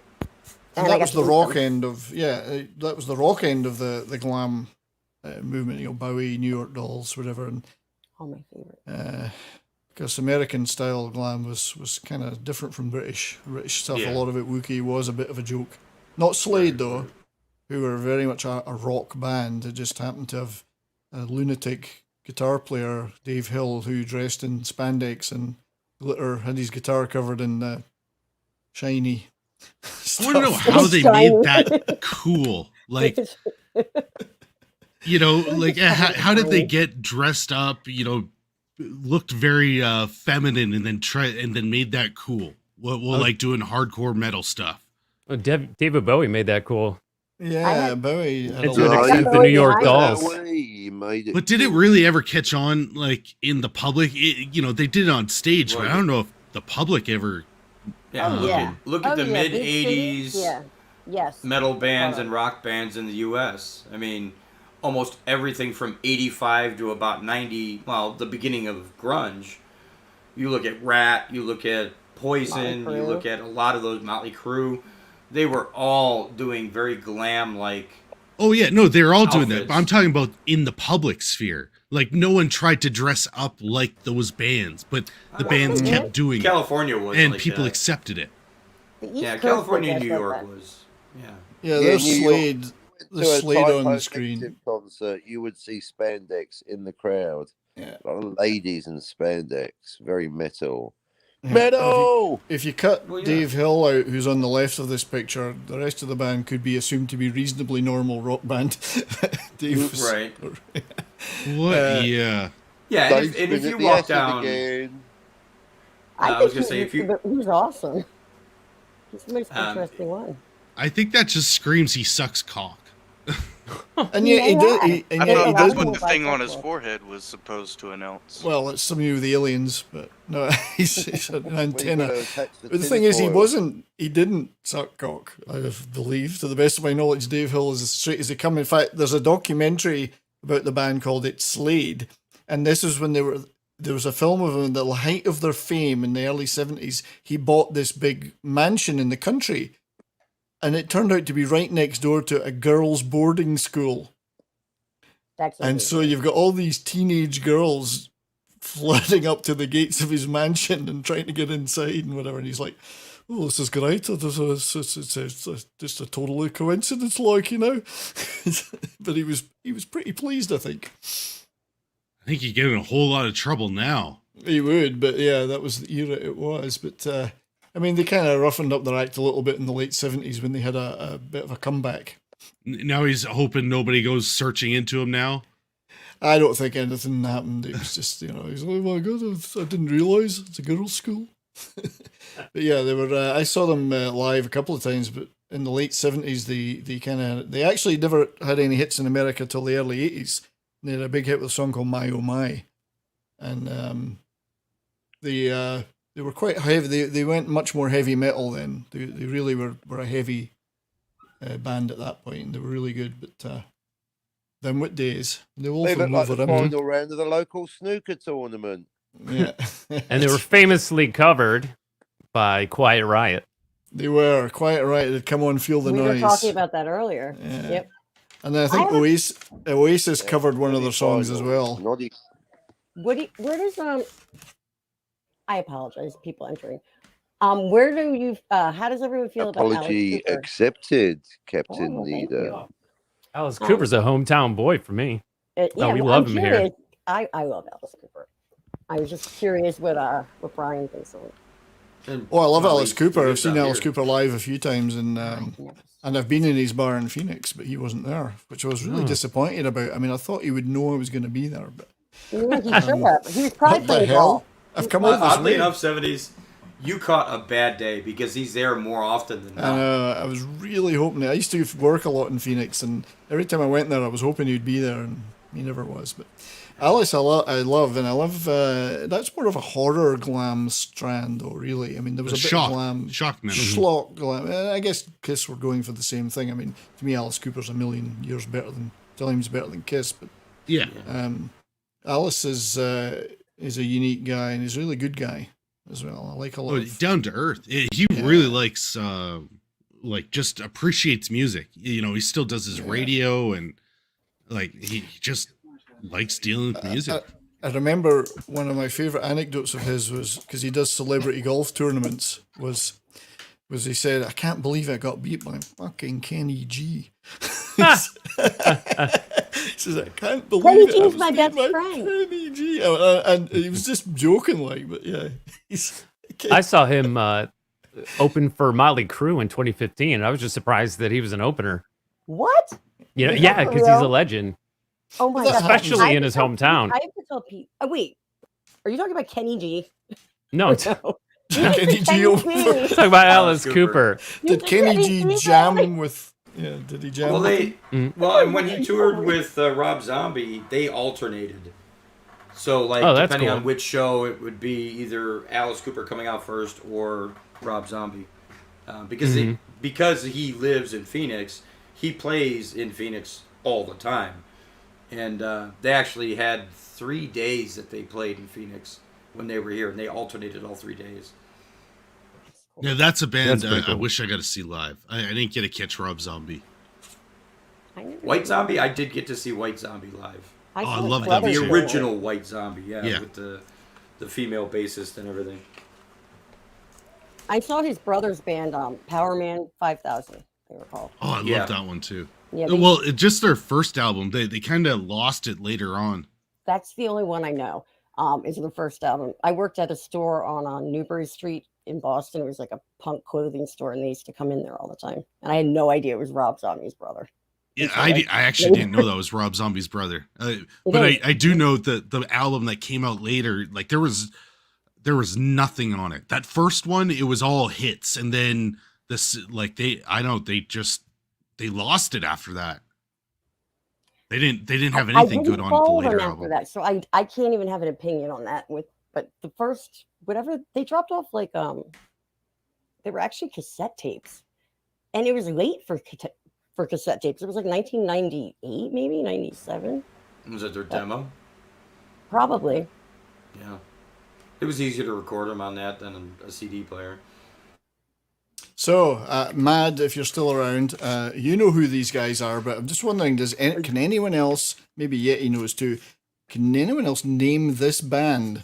And I that got was to the meet rock them. end of that was the rock end of the glam movement. You know, Bowie, New York Dolls, whatever, and Oh, my favorite. because American style glam was kind of different from British stuff. Yeah. A lot of it Wookiee was a bit of a joke. Not Slade though, who were very much a rock band. It just happened to have a lunatic guitar player, Dave Hill, who dressed in spandex and glitter, had his guitar covered in shiny. I want to know stuff. how they Shiny. made that cool. Like, you know, like how did they get dressed up? You know, looked very feminine, and then made that cool. Well, like doing hardcore metal stuff. Oh, David Bowie made that cool. Yeah, Bowie. had a And to an lot of- extent, the Bowie New York behind Dolls. That way you made it But did it cool. really ever catch on, like in the public? You know, they did it on stage, but I don't know if the public ever. Yeah, Oh, look yeah. at look at the yeah, mid big '80s cities, Yeah. Yes. metal bands Uh, and rock bands in the U.S. I mean, almost everything from '85 to about '90. Well, the beginning of grunge. You look at Rat, you look at Poison, Motley you Crue. look at a lot of those Motley Crue. They were all doing very glam like. Oh yeah, no, they're all doing that. But Outfits. I'm talking about in the public sphere. Like no one tried to dress up like those bands, but the bands they kept did. doing it, California was and like people that. accepted it. The East Yeah, Coast California and did New that York stuff. was. Yeah. Yeah, Yeah, there's New York. Slade. To There's a Slade on Typo the screen. Negative concert, you would see spandex in the crowd. Yeah. A lot of ladies in spandex, very metal. Yeah. Metal. If you cut Well, yeah. Dave Hill out, who's on the left of this picture, the rest of the band could be assumed to be reasonably normal rock band. Dave was- Right. What? Yeah. Yeah, and Dave's if been you at the walk acid down, again. I was gonna say, if you- He was awesome. He's the most Um, interesting one. I think that just screams he sucks cock. And yet he did. And I yet thought he that's did. what the thing on his bisexual. forehead was supposed to announce. Well, it's something with the aliens, but no, he's an When you antenna. gotta attach But the tin thing is, foil. he didn't suck cock, I believe. To the best of my knowledge, Dave Hill is as straight as they come. In fact, there's a documentary about the band called It Slade, and this is when there was a film of them at the height of their fame in the early 70s. He bought this big mansion in the country, and it turned out to be right next door to a girls' boarding school. That's And so you've got all these teenage girls flooding up to the gates of his mansion and trying to get inside and whatever. And he's like, "Oh, this is great. It's just a totally coincidence, like, you know." But he was pretty pleased, I think. I think you get in a whole lot of trouble now. He would, but yeah, that was the era it was. But I mean, they kind of roughened up their act a little bit in the late 70s when they had a bit of a comeback. Now he's hoping nobody goes searching into him now. I don't think anything happened. It was just, he's like, "Oh my God, I didn't realise it's a girls' school." But yeah, they were. I saw them live a couple of times, but in the late 70s, they actually never had any hits in America till the early 80s. They had a big hit with a song called "My Oh My," and they were quite heavy. They went much more heavy metal then. They really were a heavy band at that point, and they were really good. But then what days? They all They from looked like the over final round of the local snooker tournament. Yeah, And they were famously covered by Quiet Riot. They were Quiet Riot. Had come on, Feel the We Noise. were talking about that earlier. Yeah. Yep. And then I think Oasis covered one of their songs as well. Where does I apologize, people entering. Where do you? How does everyone feel about Apology Alice Cooper? accepted, Captain Oh, thank Leader. you. Alice Cooper's a hometown boy for me. Yeah, we well, love I'm him here. curious. I love Alice Cooper. I was just curious what Brian thinks of it. Oh, I love Well, Alice he Cooper. I've lives seen out Alice here. Cooper live a few times, and I've been in his bar in Phoenix, but he wasn't there, which I was really disappointed about. I mean, I thought he would know I was going to be there, but He should have. He was probably what the playing hell? golf. I've come over this Oddly way. enough, 70s, you caught a bad day because he's there more often than not. I was really hoping. I used to work a lot in Phoenix, and every time I went there, I was hoping he'd be there, and he never was. But Alice, I love. That's more of a horror glam strand, though. Really, I mean, there was a bit Shock. of glam, Shock metal. schlock glam. I guess Kiss were going for the same thing. I mean, to me, Alice Cooper's a million times better than Kiss, but Yeah. Alice is a unique guy, and he's a really good guy as well. I like a lot. Oh, Of, down to earth. He really likes, just appreciates music. He still does his radio, and he just likes dealing with music. I remember one of my favorite anecdotes of his was because he does celebrity golf tournaments. Was he said, "I can't believe I got beat by fucking Kenny G." He says, "I can't believe Kenny it. G I is was my beat best by friend." Kenny G." And he was just joking, but yeah, he's. I saw him open for Motley Crue in 2015, and I was just surprised that he was an opener. What? Yeah, Is that for because he's a real? legend, Oh my That god! especially I have in to his tell hometown. I have to tell Pete. Oh wait, are you talking about Kenny G? No, No. Kenny G over- talk about Alice Cooper. Did Kenny G jam with? Yeah, did he jam? Well, with him? and when he toured with Rob Zombie, they alternated. So, Oh, that's depending cool. on which show, it would be either Alice Cooper coming out first or Rob Zombie, because he lives in Phoenix, he plays in Phoenix all the time, and they actually had 3 days that they played in Phoenix when they were here, and they alternated all 3 days. Yeah, that's a band That's pretty I cool. wish I got to see live. I didn't get to catch Rob Zombie. White Zombie, I did get to see White Zombie live. I saw love his that brother's The too. original White Zombie, Yeah. with the female bassist and everything. I saw his brother's band, Powerman 5000. They were called. Oh, I Yeah. love that one too. Yeah, Just their first album. They kind of lost it later on. that's the only one I know. Is the first album. I worked at a store on Newbury Street in Boston. It was like a punk clothing store, and they used to come in there all the time. And I had no idea it was Rob Zombie's brother. Yeah, Until I actually didn't know that was Rob Zombie's brother. But I do know that the album that came out later, there was nothing on it. That first one, it was all hits, and then they lost it after that. They didn't have anything good on the follow them later after album. that, so I can't even have an opinion on that. But the first whatever they dropped off they were actually cassette tapes, and it was late for cassette tapes. It was like 1998, maybe 97, Was it their demo? probably. Yeah. It was easier to record them on that than a CD player. So, Mad, if you're still around, you know who these guys are, but I'm just wondering, can anyone else, maybe Yeti knows too, Can anyone else name this band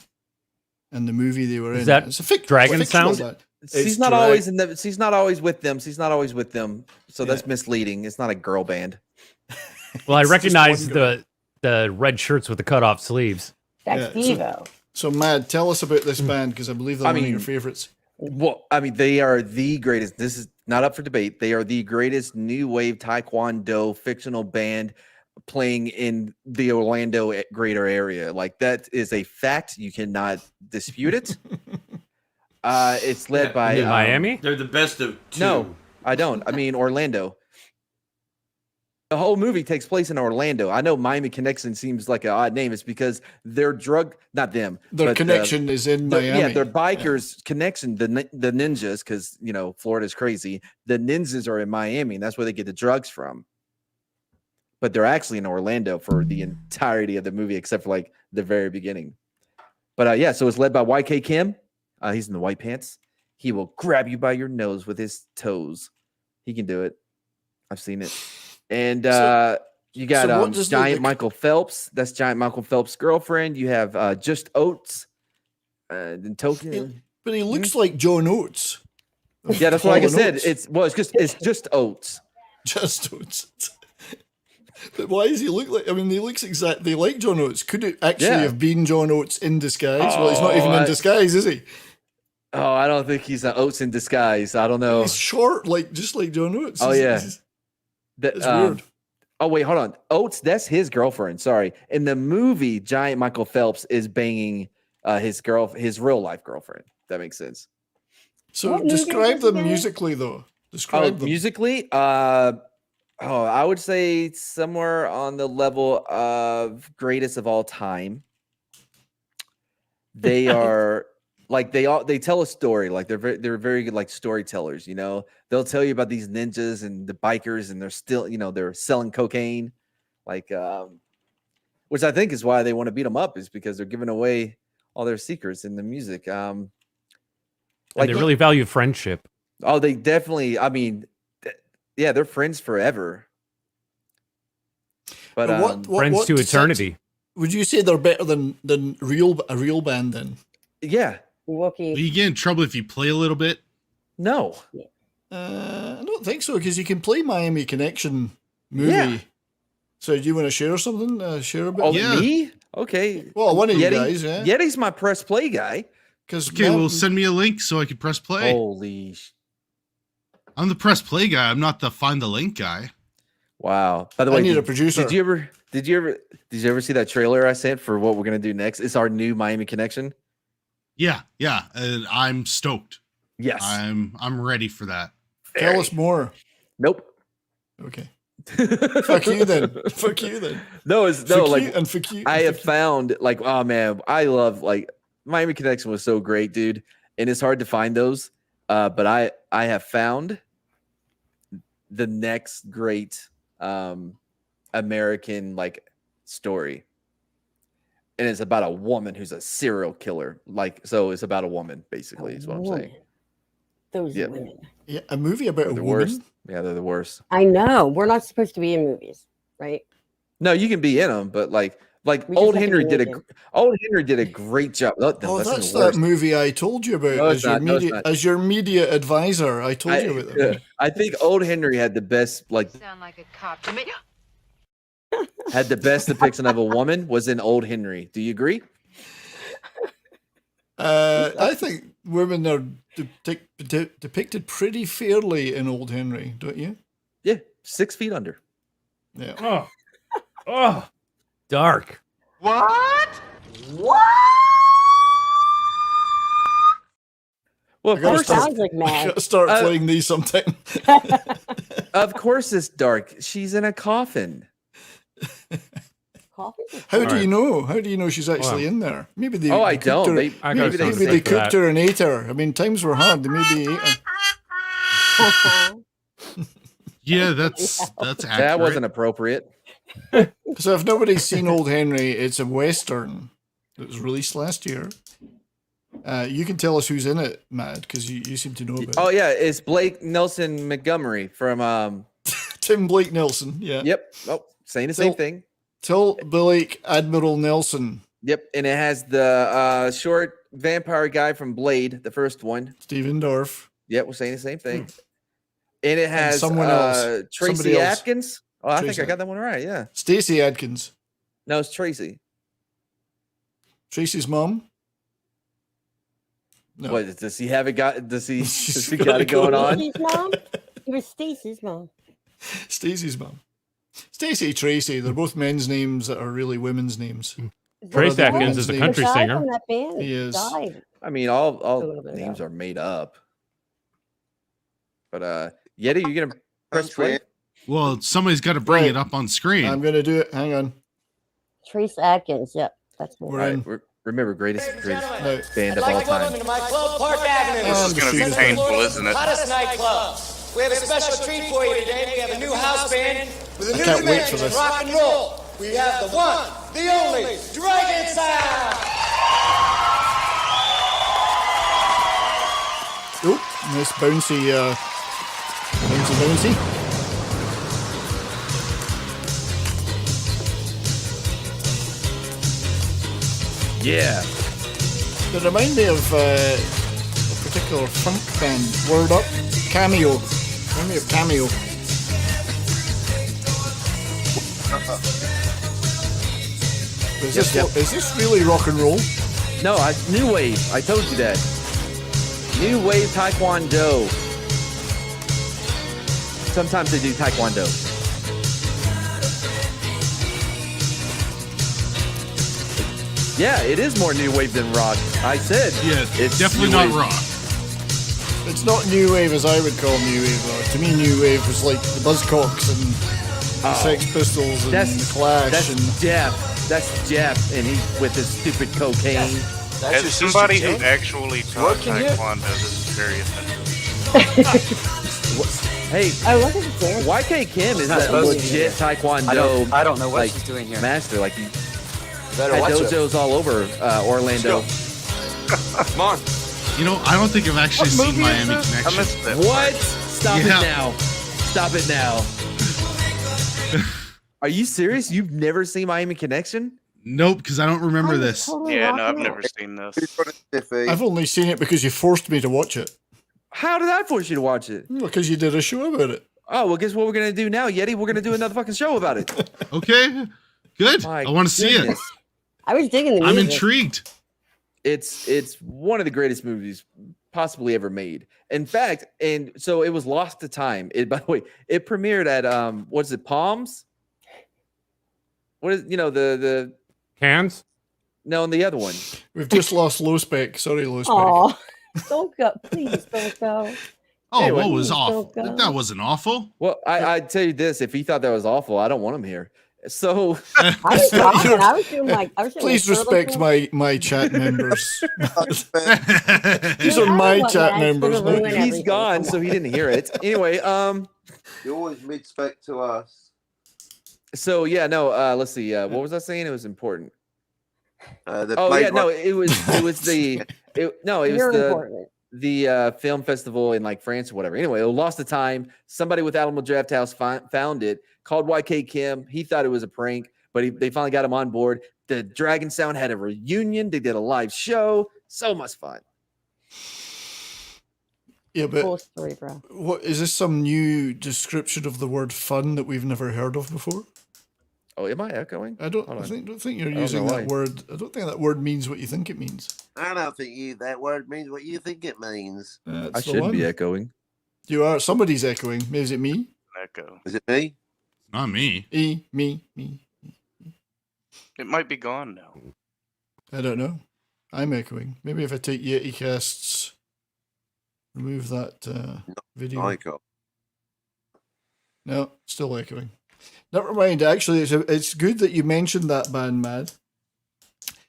and the movie they were in? Is that It's a Dragon fictional Sound? band. She's It's not drag- always in the. She's not always with them. She's not always with them. So Yeah. that's misleading. It's not a girl band. Well, I It's just recognize one girl. the red shirts with the cut off sleeves. That's Yeah, Devo. So, Mad, tell us about this band because I believe they're I one of your mean- favorites. Well, I mean, they are the greatest. This is not up for debate. They are the greatest new wave taekwondo fictional band playing in the Orlando greater area. Like that is a fact. You cannot dispute it. It's led Yeah. by In Miami? They're the best of two. No, I don't. I mean Orlando. The whole movie takes place in Orlando. I know Miami Connection seems like an odd name. It's because their not them. Their but, connection is in Miami. Yeah, their bikers connection, the ninjas, because Florida's crazy. The ninjas are in Miami, and that's where they get the drugs from. But they're actually in Orlando for the entirety of the movie, except for like the very beginning. But yeah, so it's led by YK Kim. He's in the white pants. He will grab you by your nose with his toes. He can do it. I've seen it. And you got so what does Giant the- Michael Phelps. That's Giant Michael Phelps' girlfriend. You have Just Oates. Then Token. But he looks like John Oates. of Yeah, that's what I Hall & said. Oates. It's just Oates. Just Oates. But why does he look like? I mean, he looks exactly like John Oates. Could it actually Yeah. have been John Oates in disguise? Well, he's not even in I- disguise, is he? Oh, I don't think he's an Oates in disguise. I don't know. He's short, just like John Oates. Oh, yeah. That- It's weird. Oh wait, hold on. Oates, that's his girlfriend. Sorry. In the movie, Giant Michael Phelps is banging his real life girlfriend. That makes sense. So What movie describe was them it again? musically, though. Oh, Describe them. musically, I would say somewhere on the level of greatest of all time. They are like they tell a story. Like they're very good like storytellers. They'll tell you about these ninjas and the bikers, and they're still they're selling cocaine, like which I think is why they want to beat them up, is because they're giving away all their secrets in the music. And they really value friendship. Oh, they definitely. I mean, yeah, they're friends forever. But But Friends to sets- eternity. Would you say they're better than a real band then? yeah, Wookie. You get in trouble if you play a little bit. no, I don't think so, because you can play Miami Connection movie. Yeah. So do you want to share something? Share a bit? oh Yeah. me? Okay, Well, one of you Yeti, guys, yeah. Yeti's my press play guy. Because Okay, well, send me a link so I can press play. Holy, I'm the press play guy. I'm not the find the link guy. wow! By the I way, need a producer. Did you ever see that trailer I sent for what we're gonna do next? It's our new Miami Connection. Yeah, and I'm stoked. Yes. I'm ready for that. Tell us more. Nope. Okay. Fuck you then. Fuck you then. No, it's Fuck no you like and fuck you. I and have fuck you. found like, oh man, I love like Miami Connection was so great, dude. And it's hard to find those. But I have found the next great American like story. And it's about a woman who's a serial killer. Like, so it's about a woman, basically, is what I'm saying. Those Yep. women. Yeah, a movie about They're a the woman. worst. Yeah, they're the worst. I know. We're not supposed to be in movies, right? No, you can be in them, but like We just old have to Henry be did naked. old Henry did a great job. Oh, That's that's the that worst. movie I told you about No, it's as your not. No, it's media not. as your media advisor. I told you about that. I think old Henry had the best like Sound like a cop to me. had the best depiction of a woman was in Old Henry. Do you agree? I think women are depicted pretty fairly in Old Henry, don't you? Yeah, 6 feet under. Yeah. Oh, dark. What? Well, I of gotta course, start- Sounds like I mad. gotta start Uh, playing these sometime. of course, it's dark. She's in a coffin. Coffee? How do Alright. you know? How do you know she's actually Wow. in there? Maybe they. Oh, I cooked don't. her- They, I got maybe a they sound Maybe they effect for cooked that. her and ate her. I mean, times were hard. They maybe ate her. Yeah, that's accurate. that wasn't appropriate. So if nobody's seen Old Henry, it's a western that was released last year. You can tell us who's in it, Matt, because you seem to know about Oh it. yeah, it's Blake Nelson Montgomery from Tim Blake Nelson. Yeah. Yep. Oh, saying the same Till- thing. Blake, Admiral Nelson, Yep, and it has the short vampire guy from Blade, the first one. Steven Dorff, Yep, we're saying the same thing. And it has someone else. Somebody Tracy else. Atkins. Oh, I think Tracy I got that one right. Yeah. Stacey Adkins, No, it's Tracy. Tracy's mom. No. What does he have it got? Does he She's got got it going on? Stacey's mom? It was Stacey's mom. Stacey's mom. Stacey, Tracy. They're both men's names that are really women's names. Trace What are the Atkins is a women's country The guy singer. from that band He is. died. I mean, all little bit names ago. are made up. But Yeti, you gonna press play? Well, somebody's got to bring Right. it up on screen. I'm going to do it. Hang on. Trace Atkins. Yep, that's me. We're All in. right, remember greatest No. band of all time. to my club, Park Avenue. This is going to be painful, isn't it? Hottest nightclub. We have a special treat for you today. We have a new house band with a new can't wait for dimension in this. rock and roll. We have the one, the only Dragon Sound. Oh, nice bouncy, bouncy. Yeah. They remind me of a particular funk band, Word Up, Cameo. Remind me of Cameo. Is this really rock and roll? No, new wave. I told you that. New wave taekwondo. Sometimes they do taekwondo. Yeah, it is more new wave than rock. I said. Yeah, it's definitely new not wave. rock. It's not new wave as I would call new wave. Though. To me, new wave was like the Buzzcocks and the Sex Pistols and the Clash. That's Jeff. That's Jeff, and he with his stupid cocaine. As somebody who actually taught taekwondo, this is very offensive. Hey, I look at the dance. YK Kim is Not a supposed to legit be. taekwondo. I don't know what like, she's doing here. master. Like he Better had watch dojos all over Orlando. Come on. You know, I don't think I've actually What seen movie is Miami this? I Connection. missed that. What? Stop Yeah. it now. Stop it now. Are you serious? You've never seen Miami Connection? Nope, because I don't remember I'm this. totally Yeah, no, rock I've and never roll. seen this. Stiffy. I've only seen it because you forced me to watch it. How did I force you to watch it? Because you did a show about it. Oh, well, guess what we're going to do now, Yeti? We're going to do another fucking show about it. Okay, good. My I want to see it. goodness. I was digging the I'm music. intrigued. It's one of the greatest movies possibly ever made. In fact, and so it was lost to time. By the way, it premiered at what is it, Palms? What is the Cans? no, and the other one. We've just lost Low Spec. Sorry, Low Spec. Aw, don't go. Please don't go. Oh, Anyway. what was Please awful? don't go. That wasn't awful. Well, I tell you this: if he thought that was awful, I don't want him here. So I was talking. I was doing like I was doing Please like respect Shirley my chat members. That's These Yeah, are I my want chat that. members. It's gonna Mate. ruin he's everything. gone, Come so on. he didn't hear it. Anyway, You're always mid-spec to us. so yeah, no, let's see. What was I saying? It was important. The Oh Blade yeah, no, Runner- it was the it was You're the important. film festival in like France or whatever. Anyway, it lost the time. Somebody with Alamo Draft House found it, called YK Kim. He thought it was a prank, but they finally got him on board. The Dragon Sound had a reunion. They did a live show. So much fun. Yeah, but Cool story, bro. what is this? Some new description of the word "fun" that we've never heard of before? Oh, am I echoing? I don't Hold on. think you're don't using know that why. word. I don't think that word means what you think it means. I don't think that word means what you think it means. That's I the should be one. echoing. You are. Somebody's echoing. Maybe is it me? Echo. Is it me? not me. Me. It might be gone now. I don't know. I'm echoing. Maybe if I take Yeti casts, remove that video. I got. No, still echoing. Never mind. Actually, it's good that you mentioned that band, Mad,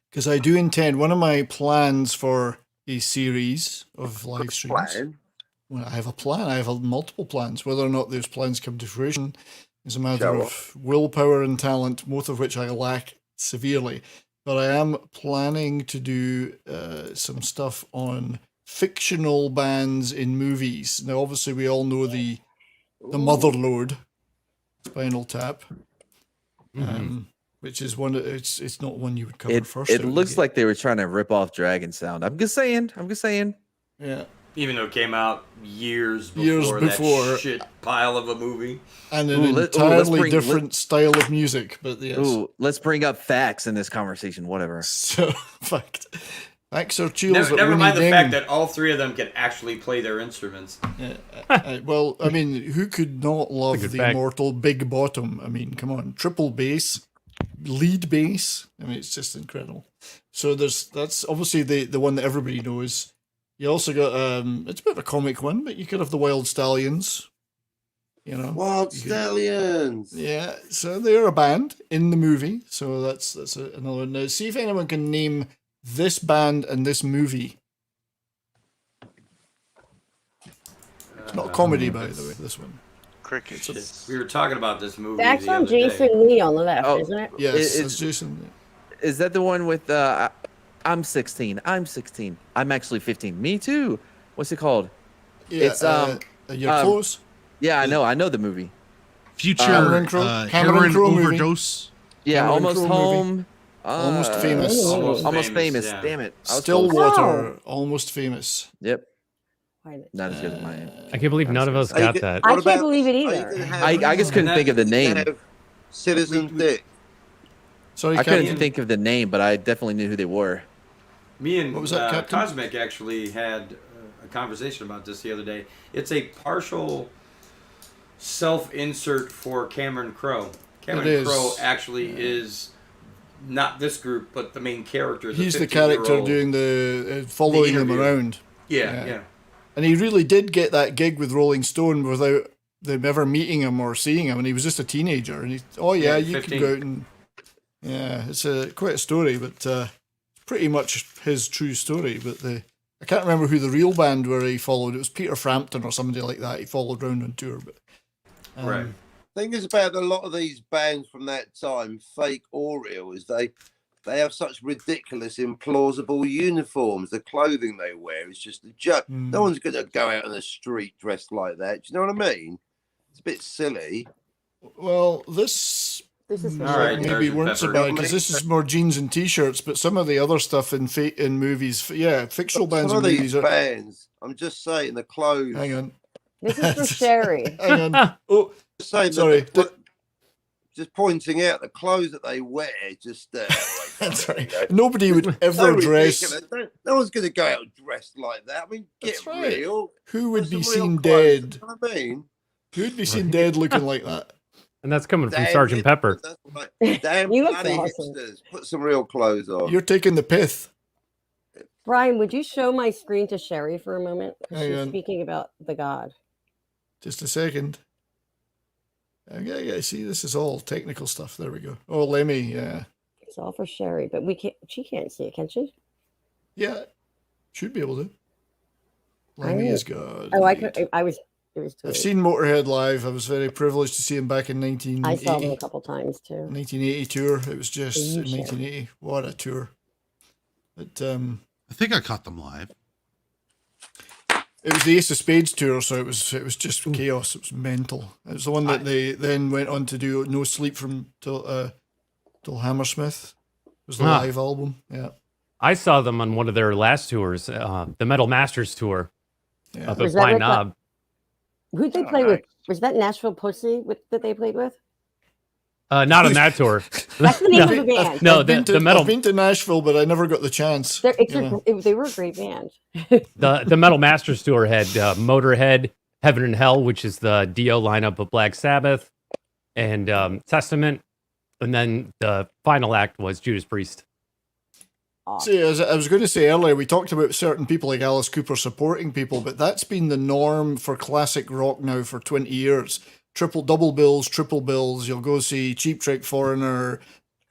because I do intend one of my plans for a series of live streams. Plan. Well, I have a plan. I have multiple plans. Whether or not those plans come to fruition is a matter Show of willpower and talent, both of which I lack severely. But I am planning to do some stuff on fictional bands in movies. Now, obviously, we all know the Motherlode, Spinal Tap. which is one. It's not one you would cover It first. it out of the looks gate. like they were trying to rip off Dragon Sound. I'm just saying. Yeah. Even though it came out years Years before, before. that shit pile of a movie. And an let's entirely bring- different style of music, but yes. Ooh, let's bring up facts in this conversation. Whatever. So, facts or chills. Never that mind the winning fact ding. that all three of them can actually play their instruments. Well, I mean, who could not love good the fact. immortal Big Bottom? I mean, come on, triple bass, lead bass. I mean, it's just incredible. So that's obviously the one that everybody knows. You also got it's a bit of a comic one, but you could have the Wild Stallions. You know, Wild Stallions. yeah. So they're a band in the movie. So that's another one. Now, see if anyone can name this band and this movie. It's not a comedy, by the way. This one. Crickets. We were talking about this movie That's the on other day. Jason Lee on the left, Oh. isn't it? Yes, It's- it's Jason. Is that the one with I'm 16. I'm 16. I'm actually 15. Me too. What's it called? Yeah, It's, you're close. Yeah, I know the movie. Future Cameron Crowe- Cameron heroin Crowe movie. overdose. Yeah, Cameron Almost Crowe Home. movie. Almost Famous. Almost famous. yeah. Damn it. I was close. Stillwater, Almost Famous. Yep. Why not? Not as good as mine. I can't believe none of us Are you got good? that. I What can't about- believe it are you either. gonna have- I just couldn't think of the you name. have Citizen Dick. Sorry, I Captain. couldn't think of the name, but I definitely knew who they were. Me and What was that, Captain? Cosmic actually had a conversation about this the other day. It's a partial self-insert for Cameron Crowe. Cameron It is. Crowe actually is not this group, but the main character. He's the character 15-year-old. doing the following them interview. around. Yeah, yeah. And he really did get that gig with Rolling Stone without them ever meeting him or seeing him. And he was just a teenager. And he, Yeah, you 15. could go out and it's quite a story, but pretty much his true story. But I can't remember who the real band were he followed. It was Peter Frampton or somebody like that. He followed around on tour, but Right. Thing is about a lot of these bands from that time, fake or real, is they have such ridiculous, implausible uniforms. The clothing they wear is just a joke. No one's going to go out on the street dressed like that. Do you know what I mean? It's a bit silly. Well, this This is All right, maybe Sgt. weren't so Pepper. bad because this is more jeans and t-shirts. But some of the other stuff in movies, fictional bands Some and of these movies are. bands, I'm just saying, the clothes. Hang on, This is for Sherry. hang on. Oh, Just saying, sorry. just pointing out the clothes that they wear. Just That's right. Nobody would so ever dress. ridiculous. No one's going to go out dressed like that. I mean, get That's right. real. Who would Put be some real seen clothes, dead? you know what I mean? Who would be seen dead looking like that? And that's coming from Damn Sergeant it, Pepper. that's right. Damn You look bloody awesome. hipsters. Put some real clothes on. You're taking the pith. Brian, would you show my screen to Sherry for a moment? 'Cause Hang she's on. speaking about the god. Just a second. Yeah, see, this is all technical stuff. There we go. Oh, Lemmy, yeah. It's all for Sherry, but she can't see it, can she? Yeah, should be able to. I Lemmy knew. is good. Oh, indeed. it was too I've late. seen Motorhead live. I was very privileged to see him back in I 1980. saw them a couple times too. 1980 tour. It was just You in share. 1980. What a tour. But I think I caught them live. it was the Ace of Spades tour, so it was just chaos. It was mental. It was the one that they then went on to do No Sleep from till Hammersmith. It was the Ah. live album. Yeah. I saw them on one of their last tours, the Metal Masters tour Yeah. up Was at that Pine with the- Knob. Who'd they Oh, play with? nice. Was that Nashville Pussy that they played with? Not on that tour. That's the name of the band. No, I've been the metal I've been to Nashville, but I never got the chance. They were a great band. the Metal Masters tour had Motorhead, Heaven and Hell, which is the Dio lineup of Black Sabbath, and Testament, and then the final act was Judas Priest. See, as I was going to say earlier, we talked about certain people like Alice Cooper supporting people, but that's been the norm for classic rock now for 20 years. Double bills, triple bills. You'll go see Cheap Trick, Foreigner,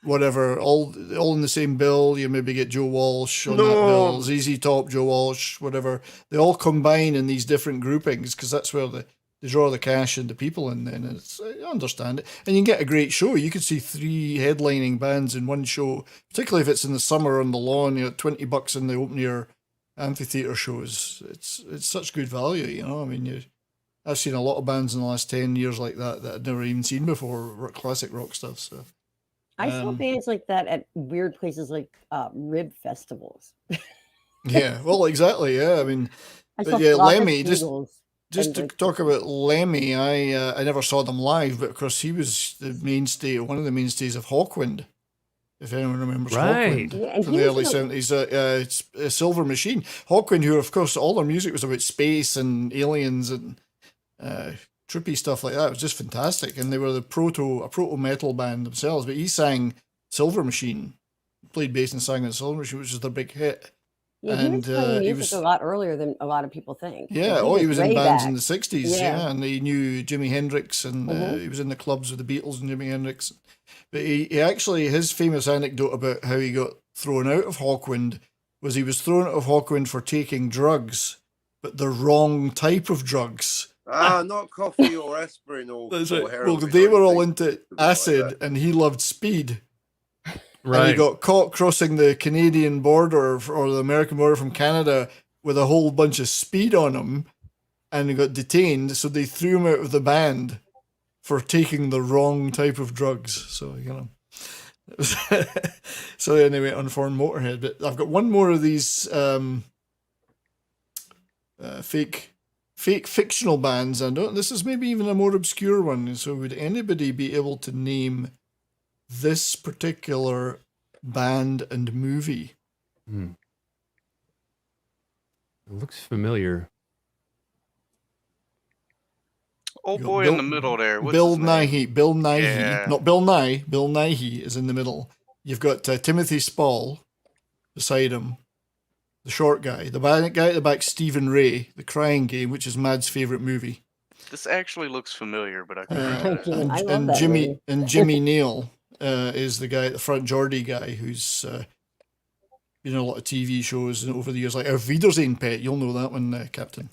whatever, all in the same bill. You maybe get Joe Walsh on that bill, ZZ Top, Joe Walsh, whatever. They all combine in these different groupings because that's where they draw the cash and the people in. Then it's I understand it, and you can get a great show. You could see 3 headlining bands in one show, particularly if it's in the summer on the lawn. You know, $20 in the open air amphitheater shows. It's such good value. You know, I mean, I've seen a lot of bands in the last 10 years like that I'd never even seen before, classic rock stuff. So I saw Um, bands like that at weird places like rib festivals. Yeah, well, exactly. Yeah, I mean, I but saw yeah, Flock of Lemmy. Seagulls Just and to like talk about Lemmy, I never saw them live, but of course he was the mainstay, one of the mainstays of Hawkwind. If anyone remembers Right. Hawkwind Yeah, and from he the was early in a- '70s, it's a Silver Machine. Hawkwind, who of course all their music was about space and aliens and trippy stuff like that. It was just fantastic, and they were a proto metal band themselves. But he sang Silver Machine, played bass and sang on Silver Machine, which was their big hit. Yeah, he was And playing he music was a lot earlier than a lot of people think. yeah, Like, he was in way bands back. in the '60s, Yeah. and he knew Jimi Hendrix, and he was in the clubs with the Beatles and Jimi Hendrix. But he actually, his famous anecdote about how he got thrown out of Hawkwind was he was thrown out of Hawkwind for taking drugs, but the wrong type of drugs. Not coffee or aspirin or That's or right. heroin Well, they or were all anything. into acid, and he loved speed. And he Right. got caught crossing the Canadian border or the American border from Canada with a whole bunch of speed on him, and he got detained. So they threw him out of the band for taking the wrong type of drugs. So it was so anyway, unformed Motorhead. But I've got one more of these fake fictional bands. I don't. This is maybe even a more obscure one. So would anybody be able to name this particular band and movie? It looks familiar. Old You got boy in the middle there. What's Bill his name? Nighy. Bill Nighy. Yeah. Not Bill Nye. Bill Nighy is in the middle. You've got Timothy Spall beside him, the short guy. The guy at the back, Stephen Ray, The Crying Game, which is Mad's favorite movie. This actually looks familiar, but I can't Thank remember. you. I love And that Jimmy movie. and Jimmy Neal is the guy at the front, Geordie guy, who's been in a lot of TV shows over the years, like Auf Wiedersehen, Pet. You'll know that one, Captain.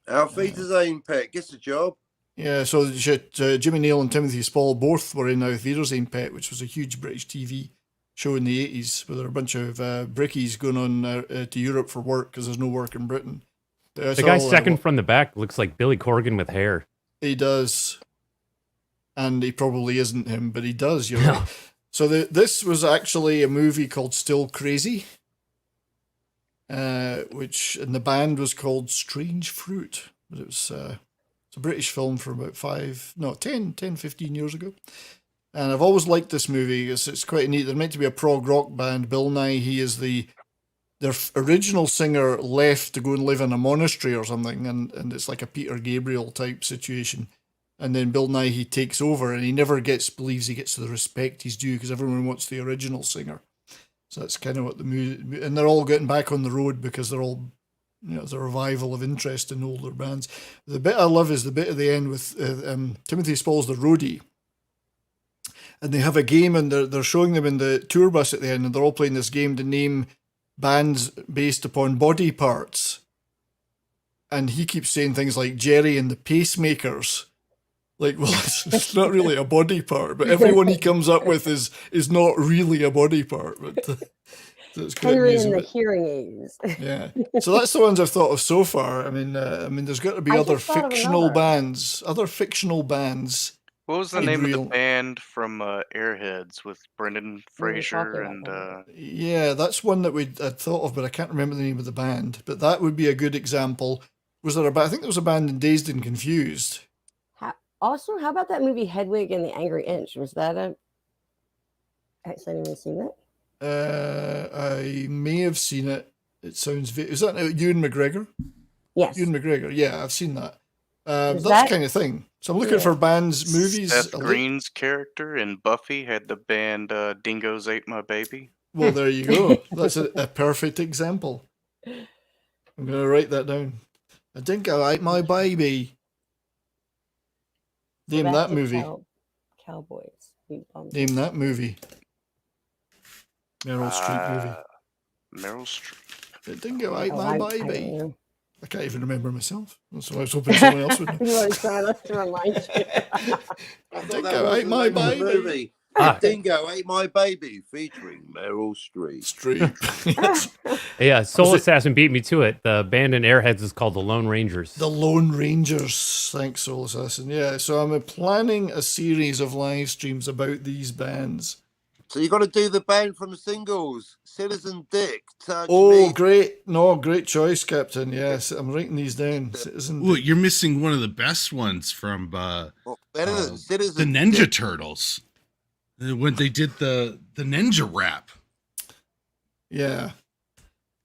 Auf Wiedersehen, Pet. Gets a job. Yeah, so Jimmy Neal and Timothy Spall both were in Auf Wiedersehen, Pet, which was a huge British TV show in the 80s, where there were a bunch of brickies going on to Europe for work because there's no work in Britain. The guy second from the back looks like Billy Corgan with hair. He does. And he probably isn't him, but he does. You're right. So this was actually a movie called Still Crazy, which, and the band was called Strange Fruit. But it was it's a British film from about 10, 15 years ago. And I've always liked this movie. It's quite neat. They're meant to be a prog rock band. Bill Nye, he is their original singer left to go and live in a monastery or something, and it's like a Peter Gabriel type situation. And then Bill Nye, he takes over, and he never believes he gets the respect he's due because everyone wants the original singer. So that's kind of what the movie, and they're all getting back on the road because they're all, it's a revival of interest in older bands. The bit I love is the bit at the end with Timothy Spall's the roadie. And they have a game, and they're showing them in the tour bus at the end, and they're all playing this game to name bands based upon body parts. And he keeps saying things like Jerry and the Pacemakers. Like, well, it's not really a body part, but everyone he comes up with is not really a body part. But so it's quite Henry amazing. and the hearing aids. Yeah. So that's the ones I've thought of so far. I mean, there's got to be I other just thought of fictional another. bands. Other fictional bands. What was the Hey, name of real- the band from Airheads with Brendan We were Fraser talking and about Yeah, that's one that I'd thought of, but I can't remember the name of the band. But that would be a good example. Was there I think there was a band in Dazed and Confused. Also, how about that movie Hedwig and the Angry Inch? Was that has anyone seen that? I may have seen it. It sounds. Is that Ewan McGregor? Yes. Ewan McGregor. Yeah, I've seen that. Is That's that- the kind of thing. So I'm looking Yeah. for bands, movies. Seth Green's character in Buffy had the band Dingoes Ate My Baby. Well, there you go. That's a perfect example. I'm going to write that down. I think I like my baby. Go Name back that to movie. Cowboys. Name that movie. Meryl Streep movie. Meryl Streep. I think I like Oh, my I baby. don't know. I can't even remember myself. That's why I was hoping someone else would know. You want to try to remind you. I think thought I that was like the my name of the baby. movie. Ah, Dingo Ate My Baby, featuring Meryl Streep. Yes. yeah, Soul Was it- Assassin beat me to it. The band in Airheads is called the Lone Rangers. The Lone Rangers. Thanks, Soul Assassin. Yeah, so I'm planning a series of live streams about these bands. So you got to do the band from singles. Citizen Dick, Touch Oh, Me. great. No, great choice, Captain. Yes, I'm writing these down. Citizen Well, Dick. you're missing one of the best ones from Well, better than the Citizen Ninja Dick. Turtles when they did the ninja rap. Yeah.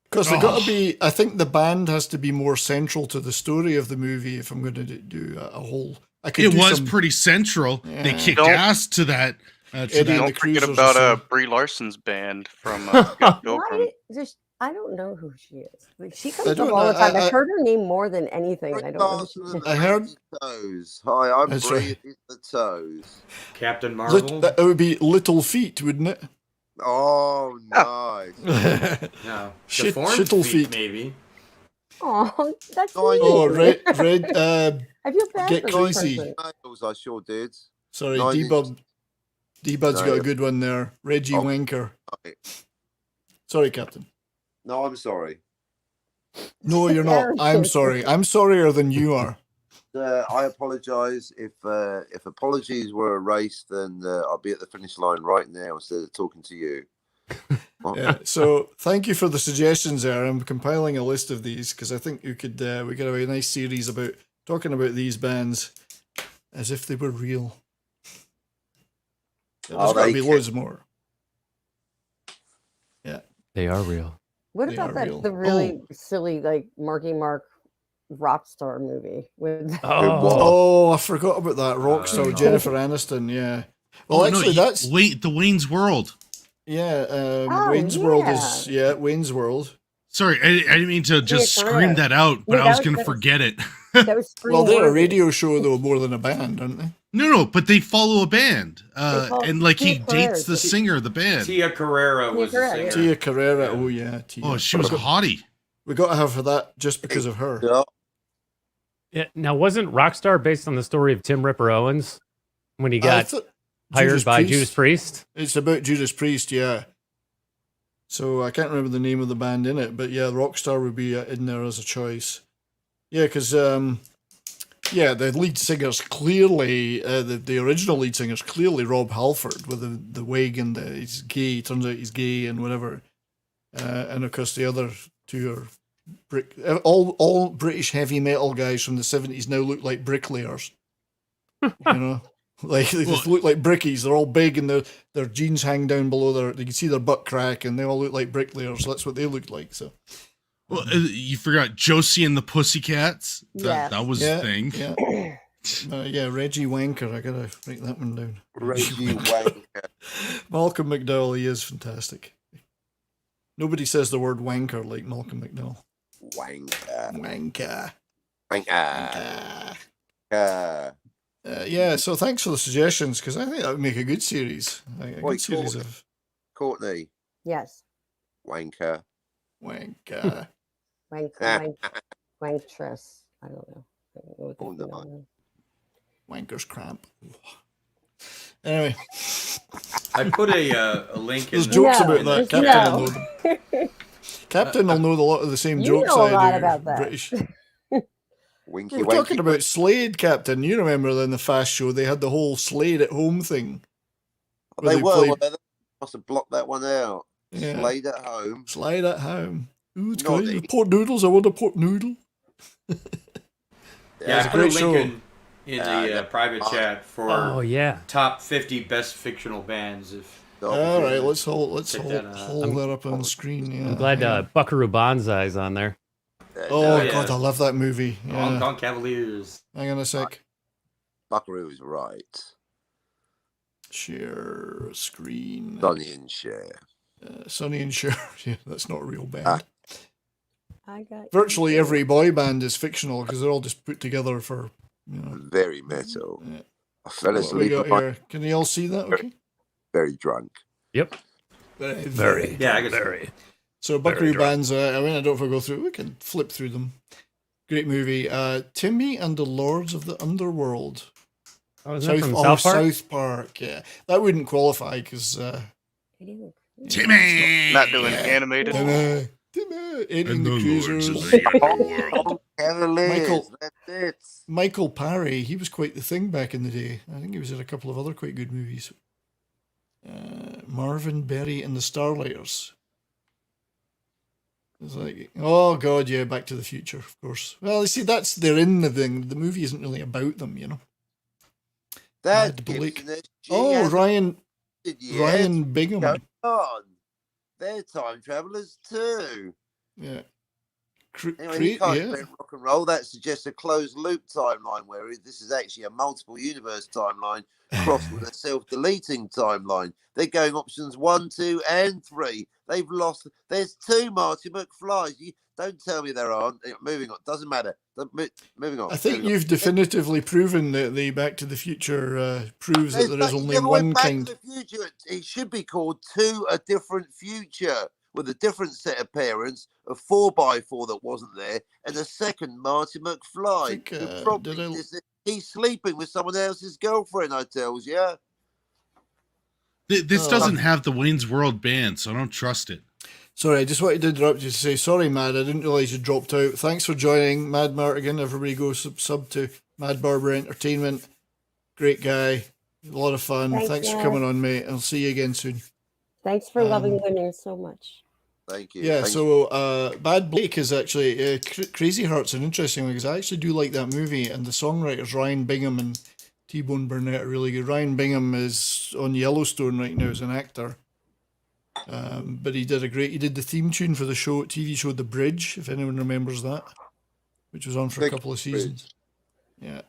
Because they got to be, I think the band has to be more central to the story of the movie if I'm going to do a whole. I could It do was some, pretty central. They Yeah. kicked Don't- ass to that. Eddie and the Don't forget Cruisers about or Brie Larson's band from Scott Pilgrim. Why? Just I don't know who she is. Like, she I comes up don't all the know, time. I- I've heard her name more than anything. And I don't know. Who she Larson and is. the I heard- Lazy Toes. Hi, I'm That's Brie right. and the Toes. Captain Marvel. It would be Little Feet, wouldn't it? Oh, nice. No. Shit- Deformed shittle feet, feet. maybe. Oh, that's Oh, mean. Oh, red. I feel bad get for this crazy. person. Nails, I sure did. Sorry, 9 D-Bub. D-Bud's No, got a yeah. good one there. Reggie Oh. Wanker. Right. Sorry, Captain. No, I'm sorry. No, you're not. I'm sorry. I'm sorrier than you are. I apologise. If apologies were erased, then I'll be at the finish line right now instead of talking to you. Yeah. So thank you for the suggestions there. I'm compiling a list of these because I think we could have a nice series about talking about these bands as if they were real. There's Oh, got to they be can. loads more. They are real. What They about are that real. the really silly like Marky Mark rock star movie with Oh, I forgot about that. Rockstar no. Jennifer Aniston. Yeah. Well, Oh, actually, no, that's wait. The Wayne's World. yeah. Oh, Wayne's World is Wayne's World. Sorry, I didn't mean to just Yeah, scream correct. that out, but Yeah, I was that going to was- forget it. that was Well, they're a screen-worthy. radio show though, more than a band, aren't they? No, but they follow a band, follow- and like he Tia dates the Carrera. singer of the band. Tia Carrera was the Carrera, singer. yeah. Tia Carrera. Oh yeah, Tia. Oh, she was a hottie. We got to have her that just because of her. Yeah. Yeah, now, wasn't Rockstar based on the story of Tim Ripper Owens when he I got thought hired Judas by Priest. Judas Priest? It's about Judas Priest, yeah. So I can't remember the name of the band in it, but yeah, Rockstar would be in there as a choice. Yeah, because the lead singer's clearly the original lead singer's clearly Rob Halford with the wig and he's gay. Turns out he's gay and whatever. And of course the other two are all British heavy metal guys from the 70s now look like bricklayers. You know. Like they just look like brickies. They're all big and their jeans hang down below you can see their butt crack and they all look like bricklayers. So that's what they look like. So Well, you forgot Josie and the Pussycats. Yes. That was yeah, a thing. yeah, Reggie Wanker. I gotta write that one down. Reggie Wanker. Malcolm McDowell. He is fantastic. Nobody says the word wanker like Malcolm McDowell. Wanker. Wanker. Wanker. Wanker. Yeah, so thanks for the suggestions because I think that would make a good series. A good Wait, series Courtney. of Courtney. Yes. Wanker. Wanker. Wanktress. I don't know. what Oh, the no. female is. Wanker's cramp. Anyway, I put a link in there's the jokes No, about that. there's Captain no. will know them. Captain will know a lot of the same You jokes know a I lot do. about that. British. Winky We're Wanky. talking about Slade, Captain. You remember in the Fast Show they had the whole Slade at home thing. where They they were. played- They must have blocked that one out. Yeah. Slade at home. Slide at home. Ooh, it's Naughty. great. Pot noodles. I want a pot noodle. Yeah, it's I a put a great link show. in the private chat for Oh, yeah. top 50 best fictional bands. If All right, let's hold Check hold that out. that up on the screen. Yeah, I'm glad yeah. Buckaroo Banzai's on there. Oh yeah. God, I love that movie. Hong Yeah. Kong Cavaliers. Hang on a sec. Buckaroo is right. Share screen. Sonny and Cher. Sonny and Cher. Yeah, that's not a real band. Ah. I got Virtually every boy band is fictional because they're all just put together for Very metal. Yeah. I fell What we asleep. got on my- here? Can you all see that? Okay. Very drunk. Yep. Very. Yeah, I guess So Buckaroo Banzai. I mean, I don't know if I go through. We can flip through them. Great movie. Timmy and the Lords of the Underworld. Oh, is that from South South Park? South Park. Yeah, that wouldn't qualify because Timmy. Not doing animated. Eating the cruisers. Oh, Cavaliers. Michael That's it. Michael Parry, he was quite the thing back in the day. I think he was in a couple of other quite good movies. Marvin Berry and the Starlighters. It's like, oh god, yeah, Back to the Future, of course. Well, you see, they're in the thing. The movie isn't really about them, you know. That's Mad Blake. Gibson SG Oh, hasn't Ryan acted yet. Ryan Bingham. Go on. They're time travelers too. Yeah. Anyway, he can't Yeah. invent rock and roll. That suggests a closed loop timeline where this is actually a multiple universe timeline crossed with a self-deleting timeline. They're going options 1, 2, and 3. They've lost. There's 2 Marty McFlys. You don't tell me there aren't. Moving on. Doesn't matter. Moving on. I think moving you've on. definitively proven that the Back to the Future proves that there is only never went one Back kind. to the Future. It should be called To a Different Future, with a different set of parents, a 4x4 that wasn't there, and a second Marty McFly. think, who probably did I- he's sleeping with someone else's girlfriend, I tells you. This doesn't have the Wayne's World band, so I don't trust it. Sorry, I just wanted to interrupt you to say sorry, Mad. I didn't realise you dropped out. Thanks for joining, Mad Martigan. Everybody go sub to Mad Barber Entertainment. Great guy, a lot of fun. Thanks for Mad. coming on, mate. I'll see you again soon. Thanks for loving women so much. Thank you. Yeah, Thank so Bad Blake is actually Crazy Heart's an interesting one because I actually do like that movie, and the songwriters Ryan Bingham and T-Bone Burnett are really good. Ryan Bingham is on Yellowstone right now as an actor, but he did the theme tune for the TV show The Bridge, if anyone remembers that, which was on for a couple of seasons. Yeah,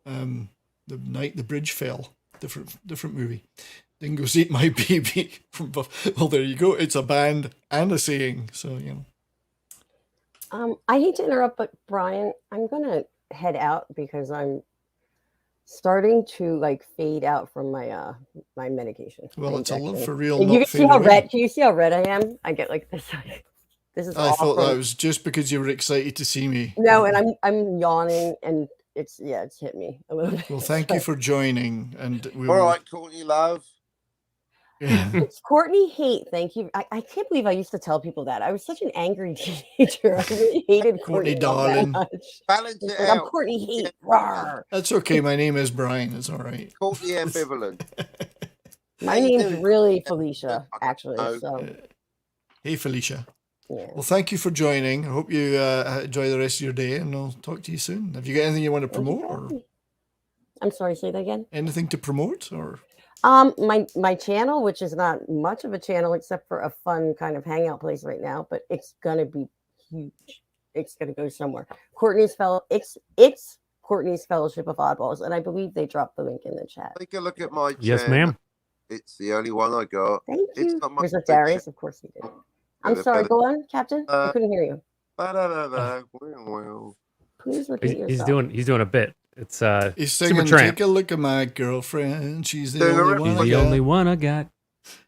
the night the bridge fell, different movie. Dingoes Eat My Baby from well, there you go. It's a band and a saying. So, you know. I hate to interrupt, but Brian, I'm gonna head out because I'm starting to fade out from my my medication. Well, my it's a love injection. for real. And Not you can see fade how away. red. Can you see how red I am? I get like this. This is. I all thought from- that was just because you were excited to see me. No, and I'm yawning, and it's hit me a little bit. Well, thank you for joining, and we All will. right, Courtney Love. Yeah. It's Courtney Hate. Thank you. I can't believe I used to tell people that. I was such an angry teenager. I really hated Courtney Courtney that darling. much. Balance It's it like, I'm out. Courtney Hate. Rawr. That's okay. My name is Brian. It's all right. Courtney ambivalent. My How you name's doing? really Felicia, actually. know. So Hey, Felicia. yeah. Well, thank you for joining. I hope you enjoy the rest of your day, and I'll talk to you soon. Have you got anything you want to Thank you promote, for or having me. I'm sorry, say that again. anything to promote, or? My channel, which is not much of a channel except for a fun kind of hangout place right now, but it's gonna be huge. It's gonna go somewhere. It's Courtney's Fellowship of Oddballs, and I believe they dropped the link in the chat. Take a look at my Yes, channel. ma'am. It's the only one I got. Thank It's you. not my Was it big Darius? Of course he did. I'm Better, sorry. better. Go on, Captain. I couldn't hear you. Ba-da-da-da. Well. Please repeat He's yourself. doing a bit. It's He's singing, Supertramp. take a look at my girlfriend. She's the Doing a only rip one. He's I the got. only one I got.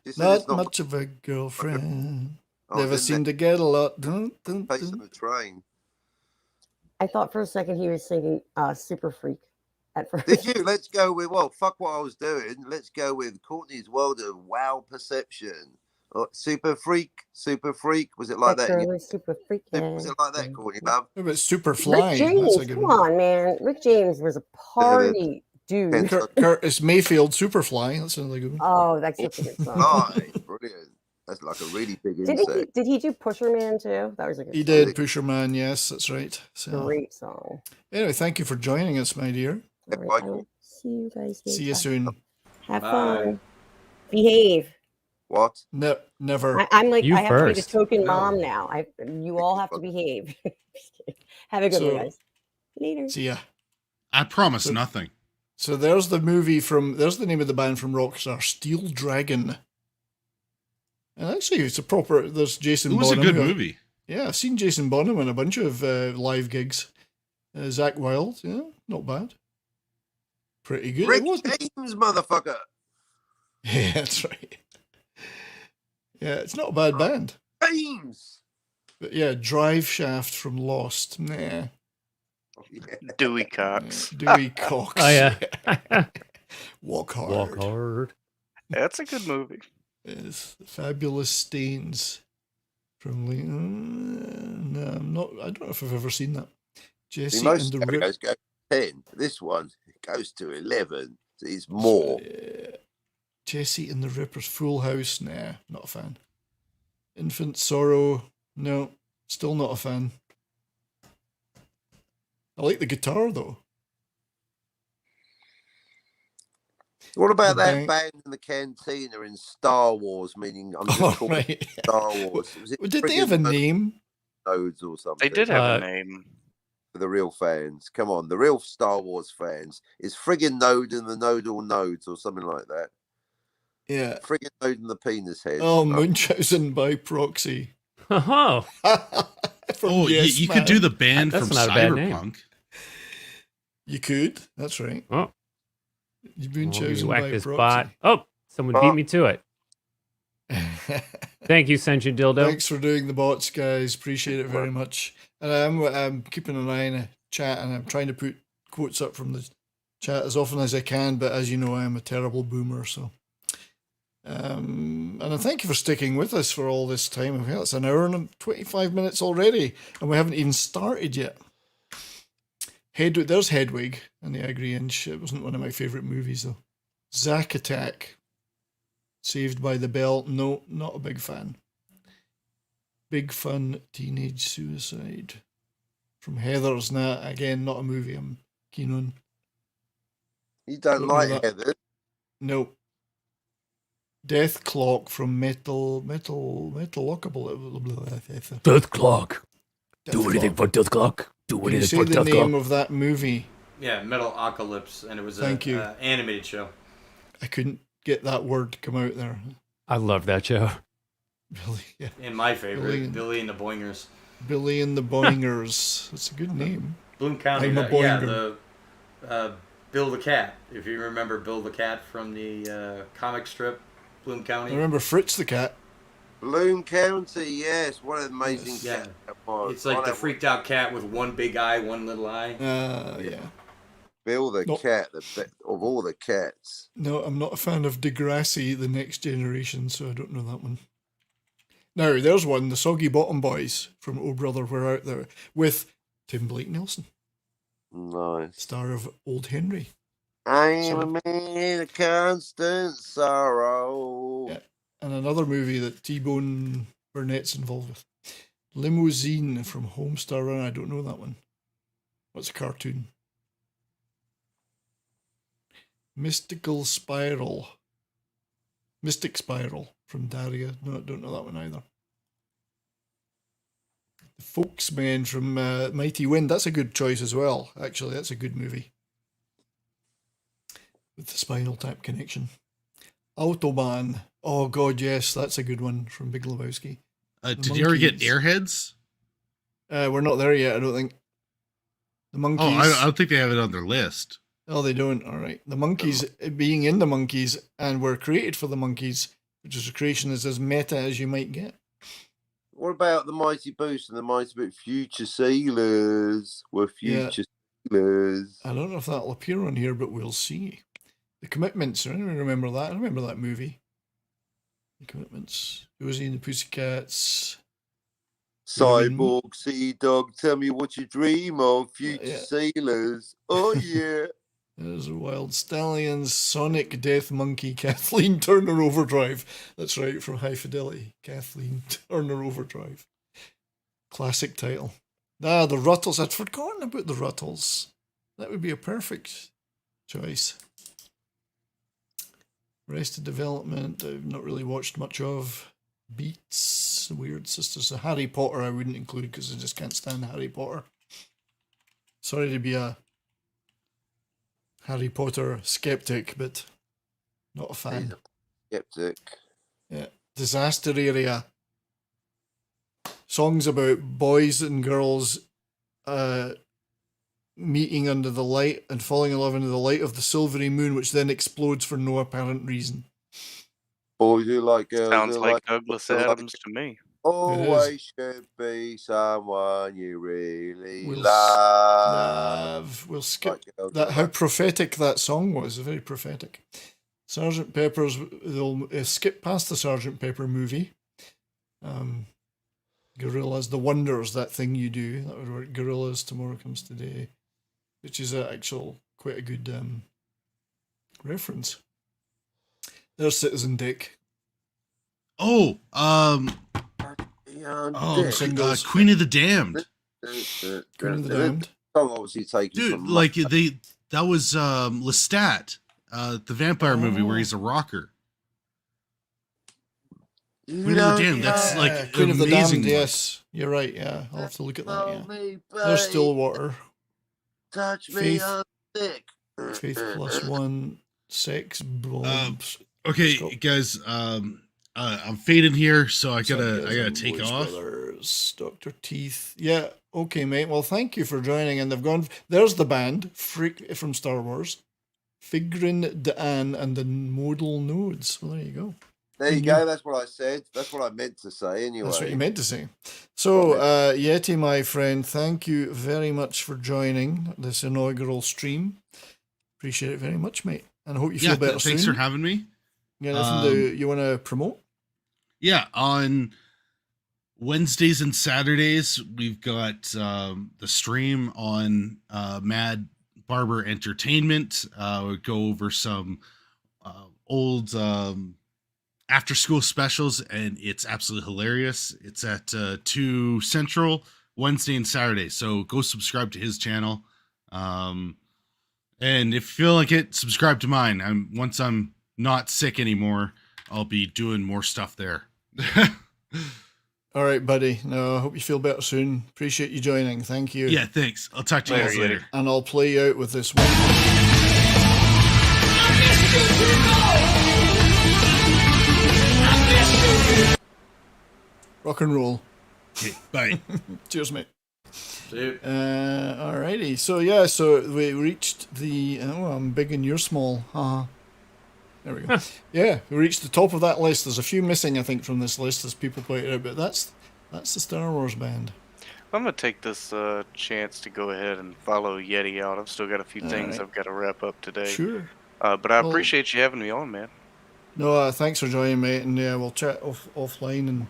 You said Not it's not much of a girlfriend. Oh, Never didn't seem to get a lot. Dun, dun, my face dun. on the train. I thought for a second he was singing Super Freak at first. Did you? Let's go with, well, fuck what I was doing. Let's go with Courtney's World of Wow Perception. Super Freak. Was it like That that? girl is super freaking. Was it like that, Courtney Love? What about Superfly? Rick James, That's a good come one. on, man. Rick James was a party dude. Curtis Mayfield, Superfly. That sounds like a good one. Oh, that's such a good song. Nice, brilliant. That's like a really big insect. Did he do Pusher Man too? That was a good He song. did, Pusher Man. Yes, that's right. So, Great song. anyway, thank you for joining us, my dear. All right, I will see you guys later. See you soon. Have Bye. fun. Behave. What? Never. I'm like, You I have to be the first. token No. mom now. You all have to behave. Have a good one, So- guys. Later. See ya. I promise nothing. So there's the name of the band from Rockstar, Steel Dragon. And actually, it's there's Jason It was a Bonham. good movie. Yeah, I've seen Jason Bonham in a bunch of live gigs. Zach Wilde, yeah, not bad. Pretty good. Rick It wasn't- James, motherfucker. Yeah, that's right. Yeah, it's not a bad band. James. But yeah, Drive Shaft from Lost. Nah. Dewey Cox. Dewey Cox. Oh yeah. Walk Hard. Walk hard. That's a good movie. It's Fabulous Stains from no, I'm not. I don't know if I've ever seen that. Jesse Most and the Rip. stereos go 10. This one goes to 11. It's more. Jesse and the Rippers. Full House. Nah, not a fan. Infant Sorrow. No, still not a fan. I like the guitar though. What about The that bang- band in the cantina in Star Wars? Meaning, I'm just Oh, calling it right. Star Wars. Was it Did they have a friggin' name? Nodes or something? They did have a name. For the real fans. Come on, the real Star Wars fans. It's friggin' Node and the Nodal Nodes or something like that. Yeah. Friggin' Node and the penis head. Oh, Munchausen by proxy. Oh, From Oh, Yes you could do Man. the band That's from not a bad name. Cyberpunk. You could. That's right. oh. You've been Let me chosen whack by this proxy. bot. Oh, someone beat me to it. Thank you, Sentient Dildo. Thanks for doing the bots, guys. Appreciate it very much. And I'm keeping an eye on the chat, and I'm trying to put quotes up from the chat as often as I can. But as you know, I am a terrible boomer. So, and I thank you for sticking with us for all this time. Well, it's an hour and 25 minutes already, and we haven't even started yet. There's Hedwig and the Agri Inch. It wasn't one of my favourite movies though. Zack Attack. Saved by the Bell. No, not a big fan. Big Fun Teenage Suicide. From Heather's. Nah, again, not a movie I'm keen on. You don't Don't know like that. Heather? No. Death Clock from Metal Lockable. Death Clock. Death Clock. for Death Clock. Do Can you say the name of that movie? Yeah, Metalocalypse, and it was Thank you. animated show. I couldn't get that word to come out there. I love that show. Billy, yeah. And my favorite, Billy. Billy and the Boingers. Billy and the Boingers. That's a good name. Bloom County. I'm a Yeah, Boinger. the Bill the Cat. If you remember Bill the Cat from the comic strip, Bloom I County. remember Fritz the Cat. Bloom County, yes. What an amazing Yeah. cat that was. It's like I the know freaked out cat with one big eye, one little eye. Yeah. Bill the No. cat, of all the cats. No, I'm not a fan of Degrassi, The Next Generation, so I don't know that one. Now, there's one, the Soggy Bottom Boys from Oh Brother, We're Out There, with Tim Blake Nelson, Nice. star of Old Henry. I am a man of constant sorrow. Yeah. And another movie that T-Bone Burnett's involved with. Limousine from Homestar Run. I don't know that one. What's a cartoon? Mystic Spiral from Daria. No, I don't know that one either. The Folksmen from Mighty Wind. That's a good choice as well. Actually, that's a good movie. With the Spinal Tap connection. Autobahn. Oh, God, yes. That's a good one from Big Lebowski. Did you ever get Monkees. Airheads? We're not there yet, I don't think. The Monkeys. Oh, I don't think they have it on their list. Oh, they don't. All right. The Monkeys, being in the Monkeys, and were created for the Monkeys, which is a creation that's as meta as you might get. What about the Mighty Boost and the Mighty Boost? Future Sailors were future sailors. I don't know if that'll appear on here, but we'll see. The Commitments. I remember that. I remember that movie. The Commitments. Josie and the Pussycats. Cyborg, Sea Dog, tell me what you dream of. Future Yeah. sailors. Oh, yeah. There's Wild Stallions, Sonic, Death Monkey, Kathleen Turner Overdrive. That's right, from High Fidelity. Kathleen Turner Overdrive. Classic title. The Ruttles. I'd forgotten about the Ruttles. That would be a perfect choice. Arrested Development, I've not really watched much of. Beats, The Weird Sisters. Harry Potter I wouldn't include because I just can't stand Harry Potter. Sorry to be a Harry Potter skeptic, but not a fan. Skeptic. Yeah. Disaster Area. Songs about boys and girls meeting under the light and falling in love under the light of the silvery moon, which then explodes for no apparent reason. Boys who like girls. Sounds who like Douglas who like- Adams to me. Always should be someone you really We'll love. We'll skip Like girls that. in How love. prophetic that song was. Very prophetic. Sergeant Pepper's. They'll skip past the Sergeant Pepper movie. Gorillas, The Wonders, that thing you do. That would work. Gorillas, Tomorrow Comes Today, which is quite a good reference. There's Citizen Dick. Young Dick. Singles. Queen of the Damned. Queen of the Damned. Song obviously taken Dude, from like that was Lestat, the vampire movie where he's a rocker. Queen of the Damned, that's like Queen of the amazing. Damned, yes. You're right, yeah. I'll have to look at that, Love yeah. me, There's babe. Stillwater. Touch me, Faith. young Dick. Faith Plus One. Sex Bombs. Okay, Stop. guys, I'm fading here, so I gotta take Blues off. Brothers, Dr. Teeth. Yeah, okay, mate. Well, thank you for joining. And they've gone. There's the band, Freak from Star Wars, Figrin D'An and the Modal Nodes. Well, there you go. There you go. That's what I said. That's what I meant to say anyway. That's what you meant to say. So, Yeti, my friend, thank you very much for joining this inaugural stream. Appreciate it very much, mate. And I hope you feel better soon. Thanks for having me. Yeah, nothing you want to promote? Yeah, on Wednesdays and Saturdays, we've got the stream on Mad Barber Entertainment. We go over some old after school specials, and it's absolutely hilarious. It's at 2 Central, Wednesday and Saturday. So go subscribe to his channel. And if you feel like it, subscribe to mine. Once I'm not sick anymore, I'll be doing more stuff there. All right, buddy. No, I hope you feel better soon. Appreciate you joining. Thank you. Yeah, thanks. I'll talk to you guys later. And I'll play you out with this one. Rock and roll. Okay, bye. Cheers, mate. Dude. Alrighty. So yeah, so we reached the. Oh, I'm big and you're small. Haha. There we go. Yeah, we reached the top of that list. There's a few missing, I think, from this list, as people pointed out, but that's the Star Wars band. I'm gonna take this chance to go ahead and follow Yeti out. I've still got a few things right. I've got to wrap up today. Sure. But I appreciate you having me on, man. No, thanks for joining, mate, and yeah, we'll chat offline.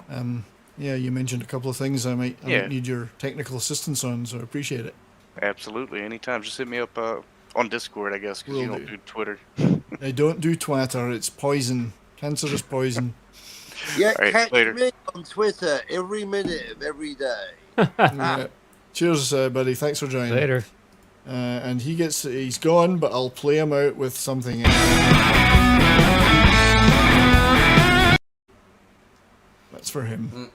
And yeah, you mentioned a couple of things I might need your technical assistance on, so I appreciate it. Absolutely, anytime. Just hit me up on Discord, I guess, because you Will don't do. do Twitter. I don't do Twitter. It's poison. Cancerous poison. Yeah, All right, catch later. me on Twitter every minute of every day. Yeah. Cheers, buddy. Thanks for joining. Later. And he's gone, but I'll play him out with something. That's for him.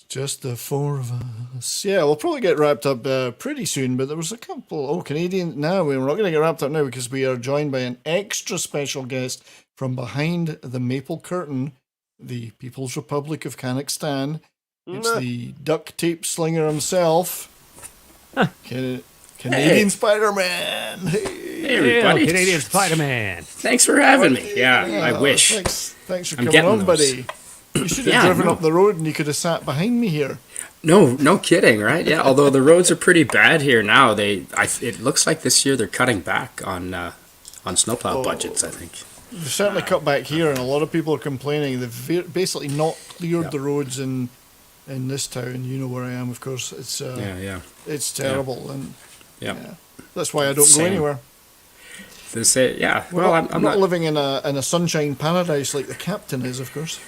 Just the four of us. Yeah, we'll probably get wrapped up pretty soon, but there was a couple. Oh, Canadian. No, we're not going to get wrapped up now because we are joined by an extra special guest from behind the maple curtain, the People's Republic of Kazakhstan. It's the duct tape slinger himself, Canadian Spider-Man. Hey, everybody. Canadian Spider-Man. Thanks for having me. Yeah, I wish. Thanks for I'm coming getting on, those. buddy. You should have driven up the road and you could have sat behind me here. No kidding, right? Yeah, although the roads are pretty bad here now, it looks like this year they're cutting back on snowplow budgets, I think. They've certainly cut back here, and a lot of people are complaining. They've basically not cleared the roads in this town. You know where I am, of course. It's it's terrible, and that's why I don't go anywhere. They say, Well, I'm not living in a sunshine paradise like the captain is, of course.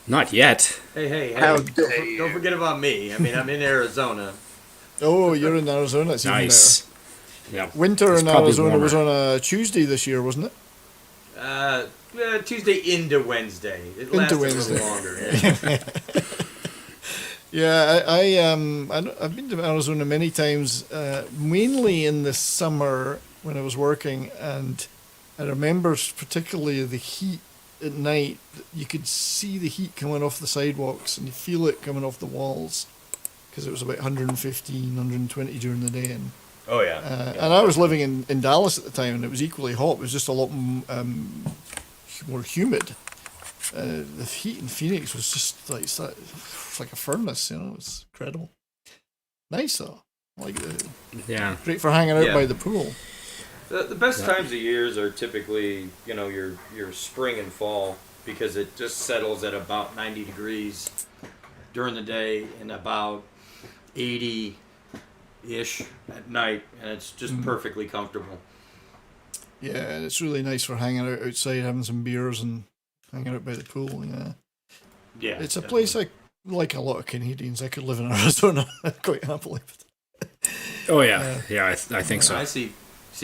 Not yet. Hey, don't forget about me. I mean, I'm in Arizona. Oh, you're in Arizona. It's even Nice. better. Yeah. Winter It's in probably Arizona was warmer. on a Tuesday this year, wasn't it? Tuesday into Wednesday. It Into lasted Wednesday. a little longer. Yeah, I've been to Arizona many times, mainly in the summer when I was working, and I remember particularly the heat at night. You could see the heat coming off the sidewalks, and you feel it coming off the walls, because it was about 115, 120 during the day. And Oh yeah. and I was living in Dallas at the time, and it was equally hot. It was just a lot more humid. the heat in Phoenix was just like it's like a furnace, you know. It's incredible. Nice though. Like Yeah. great for hanging out Yeah. by the pool. The best times of years are typically, your spring and fall, because it just settles at about 90 degrees during the day and about 80-ish at night, and it's just perfectly comfortable. Yeah, and it's really nice for hanging out outside, having some beers and hanging out by the pool. Yeah, Yeah, it's a place I like a lot of Canadians. I could live in Arizona quite happily. Oh yeah, yeah. I think so. I see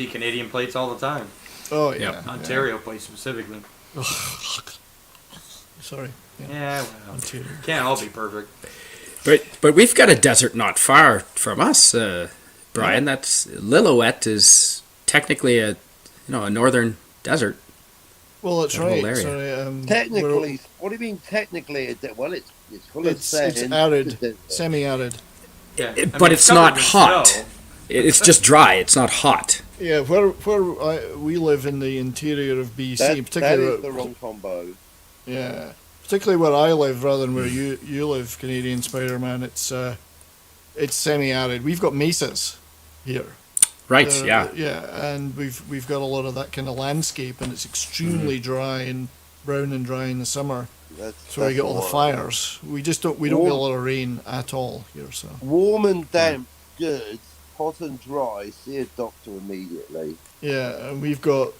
Canadian plates all the time. Oh yeah, Ontario plates specifically. Sorry. Yeah, well, Ontario. can't all be perfect. But we've got a desert not far from us, Brian. That's Lillooet is technically a northern desert. Well, that's That whole right. area. Sorry, Technically, what do you mean technically? Well, it's full of sand. it's arid, semi-arid. Yeah, But it's not hot. Snow. It's just dry. It's not hot. Yeah, where we live in the interior of BC, That particularly is the wrong combo. yeah, particularly where I live rather than where you live, Canadian Spider-Man. It's semi-arid. We've got mesas here. Right. Yeah. Yeah, and we've got a lot of that kind of landscape, and it's extremely dry and brown and dry in the summer. That's where we get all the fires. We don't get a lot of rain at all here. So warm and damp, good. Hot and dry, see a doctor immediately. yeah, and we've got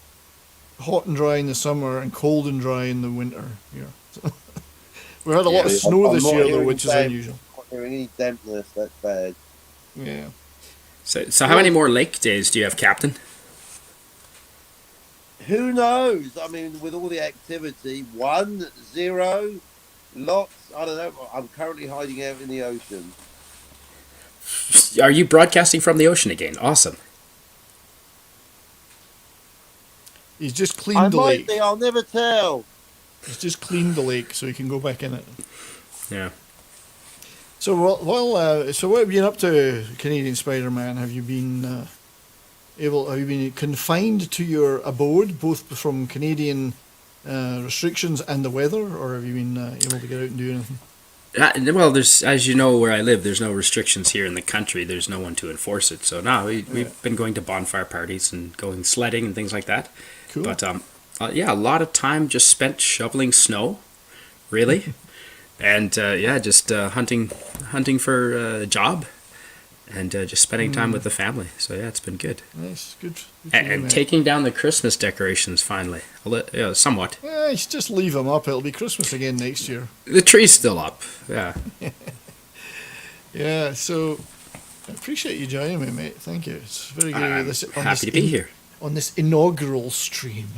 hot and dry in the summer and cold and dry in the winter here. We had a lot of snow I'm this not year though, hearing which is damp. unusual. I'm not hearing any dampness, that's bad. Yeah. So how many more lake days do you have, Captain? Who knows? I mean, with all the activity, 1, 0, lots. I don't know. I'm currently hiding out in the ocean. Are you broadcasting from the ocean again? Awesome. He's just I cleaned the might lake. be. I'll never tell. He's just cleaned the lake so he can go back in it. Yeah. So so what have you been up to, Canadian Spider-Man? Have you been have you been confined to your abode, both from Canadian restrictions and the weather, or have you been able to get out and do anything? Well, there's, as you know, where I live, there's no restrictions here in the country. There's no one to enforce it. So no, we've been going to bonfire parties and going sledding and things like that. Cool. But yeah, a lot of time just spent shoveling snow, really, and just hunting for a job, and just spending time with the family. So yeah, it's been good. Nice, good. And taking down the Christmas decorations finally, somewhat. Yeah, you should just leave them up. It'll be Christmas again next year. The tree's still up. Yeah. Yeah. So I appreciate you joining me, mate. Thank you. It's very good. I'm happy to be here. On this inaugural stream.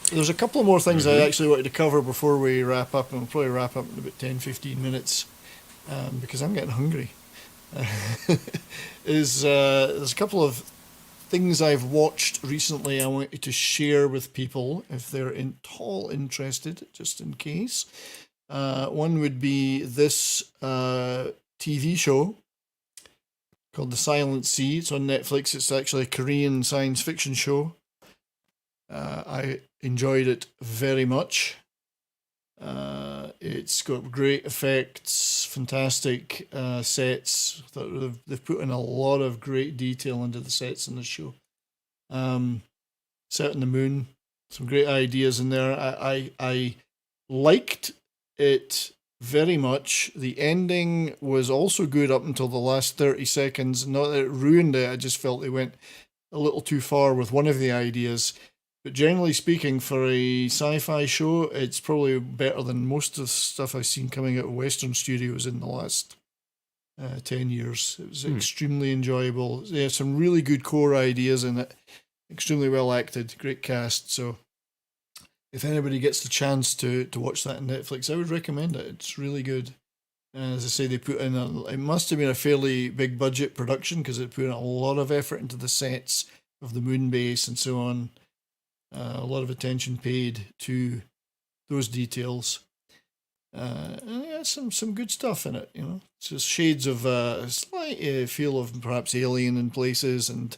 So there's a couple of more things I actually wanted to cover before we wrap up, and we'll probably wrap up in about 10-15 minutes because I'm getting hungry. There's a couple of things I've watched recently I want you to share with people if they're at all interested, just in case. One would be this TV show called The Silent Sea. It's on Netflix. It's actually a Korean science fiction show. I enjoyed it very much. It's got great effects, fantastic sets. They've put in a lot of great detail into the sets in the show. Set in the moon, some great ideas in there. I liked it very much. The ending was also good up until the last 30 seconds. Not that it ruined it, I just felt they went a little too far with one of the ideas. But generally speaking, for a sci-fi show, it's probably better than most of the stuff I've seen coming out of Western studios in the last 10 years. It was extremely enjoyable. There are some really good core ideas in it. Extremely well acted, great cast. So if anybody gets the chance to watch that on Netflix, I would recommend it. It's really good. As I say, they put in it must have been a fairly big budget production because it put in a lot of effort into the sets of the moon base and so on. A lot of attention paid to those details. And yeah, some good stuff in it, you know. It's just shades of a slight feel of perhaps Alien in places and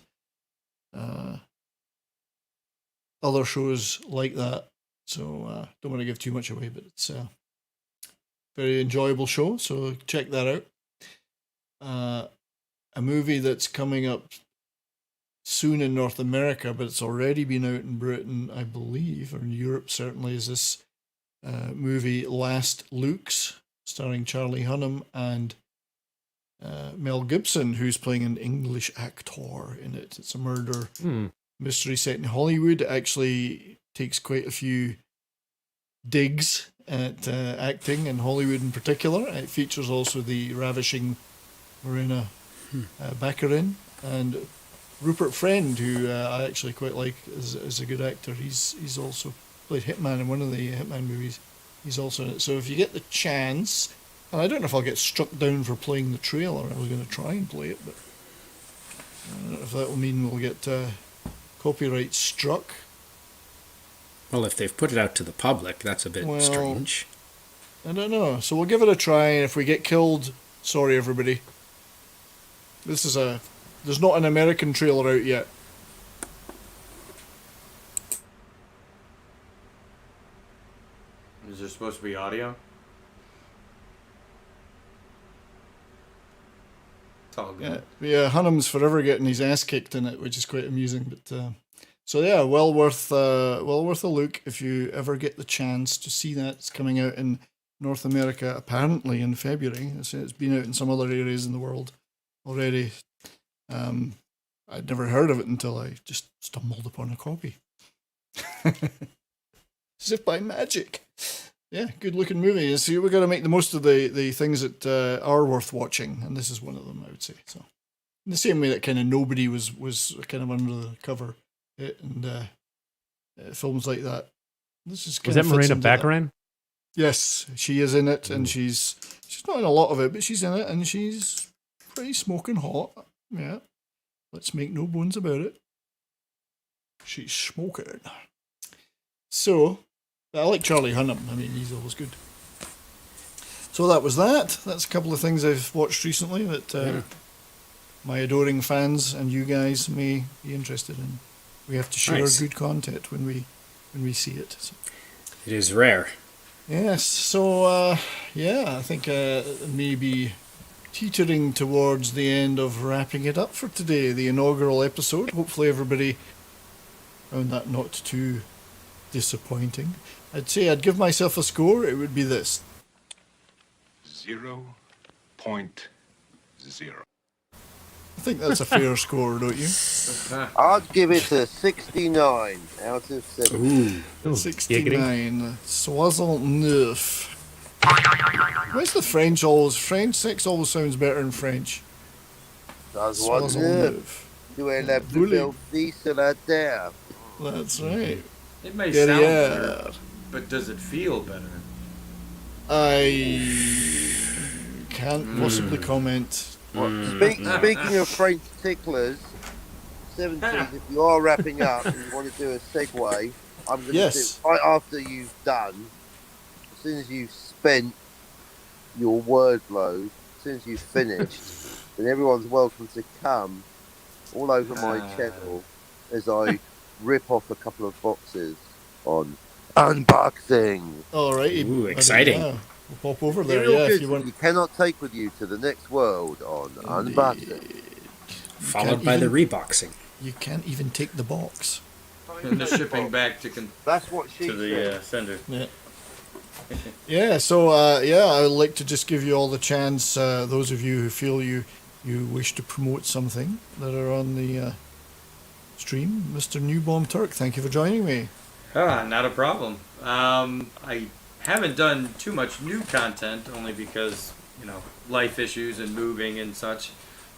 other shows like that. So don't want to give too much away, but it's a very enjoyable show. So check that out. A movie that's coming up soon in North America, but it's already been out in Britain, I believe, or in Europe certainly, is this movie Last Lukes, starring Charlie Hunnam and Mel Gibson, who's playing an English actor in it. It's a murder mystery set in Hollywood. It actually takes quite a few digs at acting in Hollywood in particular. It features also the ravishing Marina Baccarin and Rupert Friend, who I actually quite like as a good actor. He's also played Hitman in one of the Hitman movies. He's also in it. So if you get the chance, and I don't know if I'll get struck down for playing the trailer. I was going to try and play it, but I don't know if that will mean we'll get copyright struck. Well, if they've put it out to the public, that's a bit strange. I don't know. So we'll give it a try, and if we get killed, sorry everybody. There's not an American trailer out yet. Is there supposed to be audio? It's all good. Yeah, Hunnam's forever getting his ass kicked in it, which is quite amusing. But so yeah, well worth a look if you ever get the chance to see that. It's coming out in North America apparently in February. It's been out in some other areas in the world already. I'd never heard of it until I just stumbled upon a copy. As if by magic. Yeah, good looking movie. So we've got to make the most of the things that are worth watching, and this is one of them, I would say. So, in the same way that kind of Nobody was kind of under the cover, and films like that. This is was that Marina Baccarin? Yes, she is in it, and she's not in a lot of it, but she's in it, and she's pretty smoking hot. Yeah, let's make no bones about it. She's smoking. So, I like Charlie Hunnam. I mean, he's always good. So that was that. That's a couple of things I've watched recently that my adoring fans and you guys may be interested in. We have to share good content when we see it. So. It is rare. Yes. So I think maybe teetering towards the end of wrapping it up for today, the inaugural episode. Hopefully everybody found that not too disappointing. I'd say I'd give myself a score. It would be this. 0.0. I think that's a fair score, don't you? I'd give it a 69 out of 70. Ooh, 69. Soixante-neuf. Where's the French always? French sex always sounds better in French. Soixante-neuf. Tu es la plus belle fille sur la terre. That's right. It may sound better, but does it feel better? I can't possibly comment. Speaking of French ticklers, 70s, if you are wrapping up and you want to do a segue, I'm going to do right after you've done, as soon as you've spent your word load, as soon as you've finished, then everyone's welcome to come all over my channel as I rip off a couple of boxes on unboxing. All right. Ooh, exciting. We'll pop over there. Yeah, if you want. You cannot take with you to the next world on unboxing. Followed by the reboxing. You can't even take the box. And the shipping back to that's what she to the sender. Yeah. Yeah. So I would like to just give you all the chance. Those of you who feel you wish to promote something that are on the stream, Mr. Newbomb Turk. Thank you for joining me. Not a problem. I haven't done too much new content, only because, life issues and moving and such.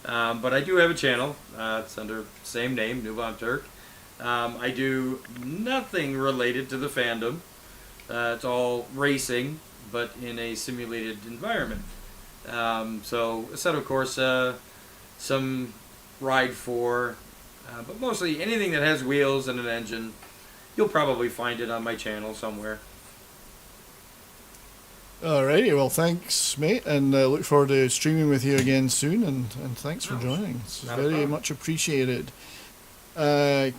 But I do have a channel. It's under the same name, Newbomb Turk. I do nothing related to the fandom. It's all racing, but in a simulated environment. So, except of course, some Ride 4, but mostly anything that has wheels and an engine. You'll probably find it on my channel somewhere. Alrighty, well thanks mate, and look forward to streaming with you again soon, and thanks for joining. It's very much appreciated.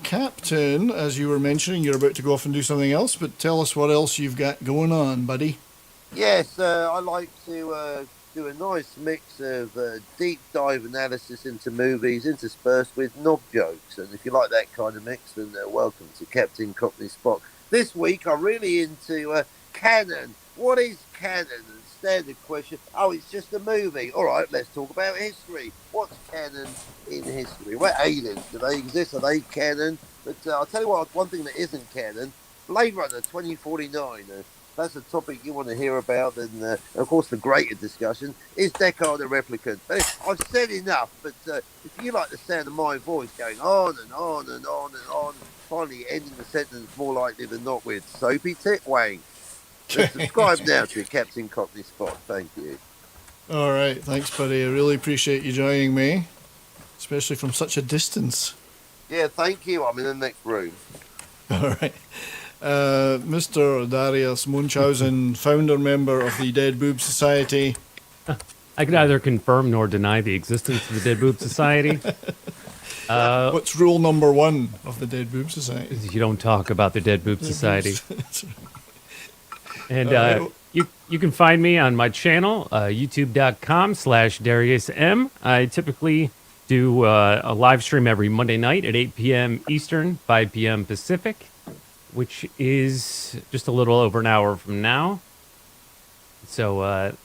Captain, as you were mentioning, you're about to go off and do something else, but tell us what else you've got going on, buddy. Yes, I like to do a nice mix of deep dive analysis into movies interspersed with knob jokes. And if you like that kind of mix, then welcome to Captain Cockney Spock. This week, I'm really into canon. What is canon? Standard question. Oh, it's just a movie. All right, let's talk about history. What's canon in history? Well, aliens, do they exist? Are they canon? But I'll tell you what, one thing that isn't canon, Blade Runner 2049. That's a topic you want to hear about. And, of course, the greater discussion is Deckard a replicant. I've said enough, but if you like the sound of my voice going on and on and on and on, finally ending the sentence more likely than not with soapy tit wang. Subscribe now to Captain Cockney Spot. Thank you. All right. Thanks, buddy. I really appreciate you joining me, especially from such a distance. Yeah, thank you. I'm in the next room. All right. Mr. Darius Munchausen, founder member of the Dead Boob Society. I can neither confirm nor deny the existence of the Dead Boob Society. What's rule number 1 of the Dead Boob Society? You don't talk about the Dead Boob Society. And you can find me on my channel, youtube.com/DariusM. I typically do a live stream every Monday night at 8 p.m. Eastern, 5 p.m. Pacific, which is just a little over an hour from now. So,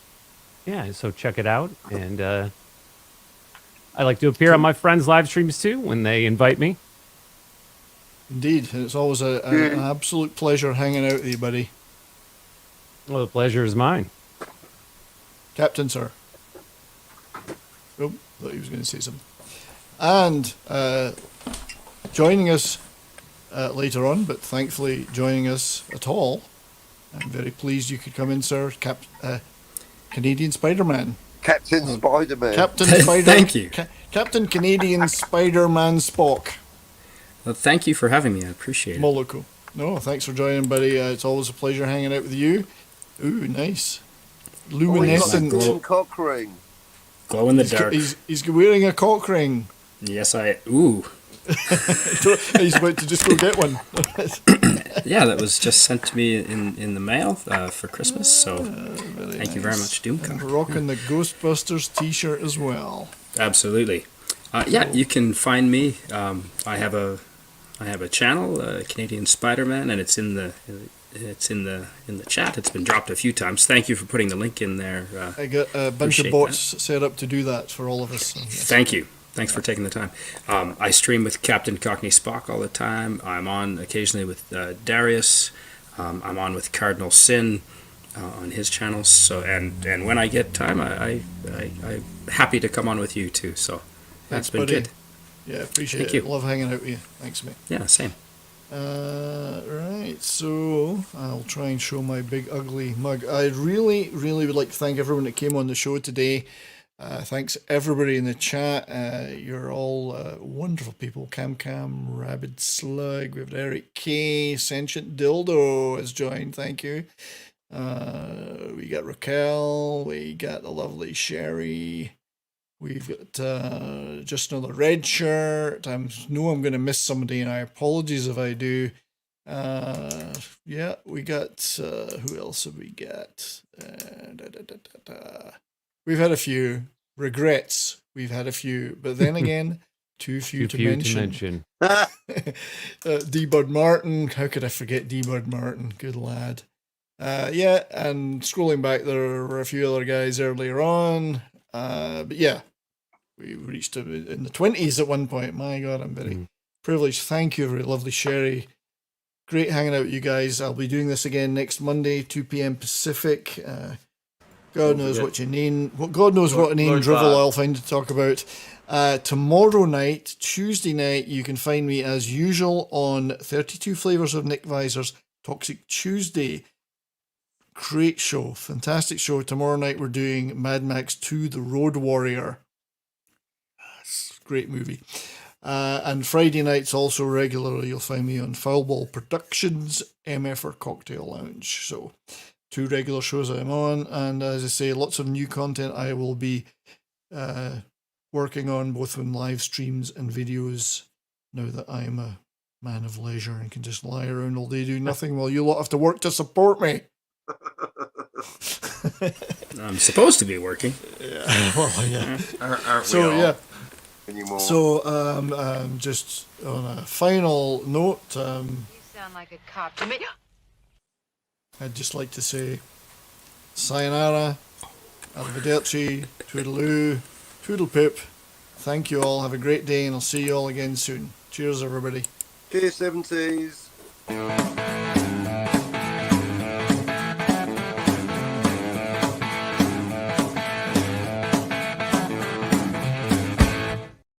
so check it out. And I like to appear on my friends' live streams too when they invite me. Indeed. It's always an absolute pleasure hanging out with you, buddy. Well, the pleasure is mine. Captain, sir. Oh, thought he was going to say something. And joining us later on, but thankfully joining us at all, I'm very pleased you could come in, sir. Canadian Spider-Man. Captain Spider-Man. Captain Spider. Thank you. Captain Canadian Spider-Man Spock. Well, thank you for having me. I appreciate it. Moloko. No, thanks for joining, buddy. It's always a pleasure hanging out with you. Ooh, nice. Luminescent. Cock ring. Glow in the dark. He's wearing a cock ring. Yes, Ooh. He's about to just go get one. Yeah, that was just sent to me in the mail for Christmas, so thank you very much, Doomcock. Rocking the Ghostbusters t-shirt as well. Absolutely. You can find me. I have a channel, Canadian Spider-Man, and it's in the chat. It's been dropped a few times. Thank you for putting the link in there. I got a bunch of bots set up to do that for all of us. So yes. Thank you. Thanks for taking the time. I stream with Captain Cockney Spock all the time. I'm on occasionally with Darius. I'm on with Cardinal Sin on his channels. So and when I get time, I'm happy to come on with you too. So that's been good. Yeah, appreciate it. Love hanging out with you. Thanks, mate. Yeah, same. Right, so I'll try and show my big ugly mug. I really would like to thank everyone that came on the show today. Thanks everybody in the chat. You're all wonderful people. Cam, Rabid Slug, we have Eric K, Sentient Dildo has joined. Thank you. We got Raquel, we got the lovely Sherry. We've got just another red shirt. I know I'm going to miss somebody, and I apologize if I do. We got, who else have we got? We've had a few. Regrets, we've had a few. But then again, too few to mention. D-Bird Martin, how could I forget D-Bird Martin? Good lad. And scrolling back, there were a few other guys earlier on. But yeah, we reached in the 20s at one point. My God, I'm very privileged. Thank you, very lovely Sherry. Great hanging out with you guys. I'll be doing this again next Monday, 2 p.m. Pacific. God knows what you name. God knows what a name drivel I'll find to talk about. Tomorrow night, Tuesday night, you can find me as usual on 32 Flavors of Nick Visor's Toxic Tuesday. Great show, fantastic show. Tomorrow night we're doing Mad Max 2: The Road Warrior. It's a great movie. And Friday nights also regularly you'll find me on Foulball Productions, MFR Cocktail Lounge. So 2 regular shows I'm on, and as I say, lots of new content I will be working on both on live streams and videos now that I'm a man of leisure and can just lie around all day, do nothing, while you lot have to work to support me. I'm supposed to be working. Well, yeah. Aren't we So all? yeah. Anymore. So just on a final note, You sound like a cop to me. I'd just like to say sayonara, arrivederci, toodaloo, toodlepip. Thank you all. Have a great day, and I'll see you all again soon. Cheers, everybody. Cheers, 70s.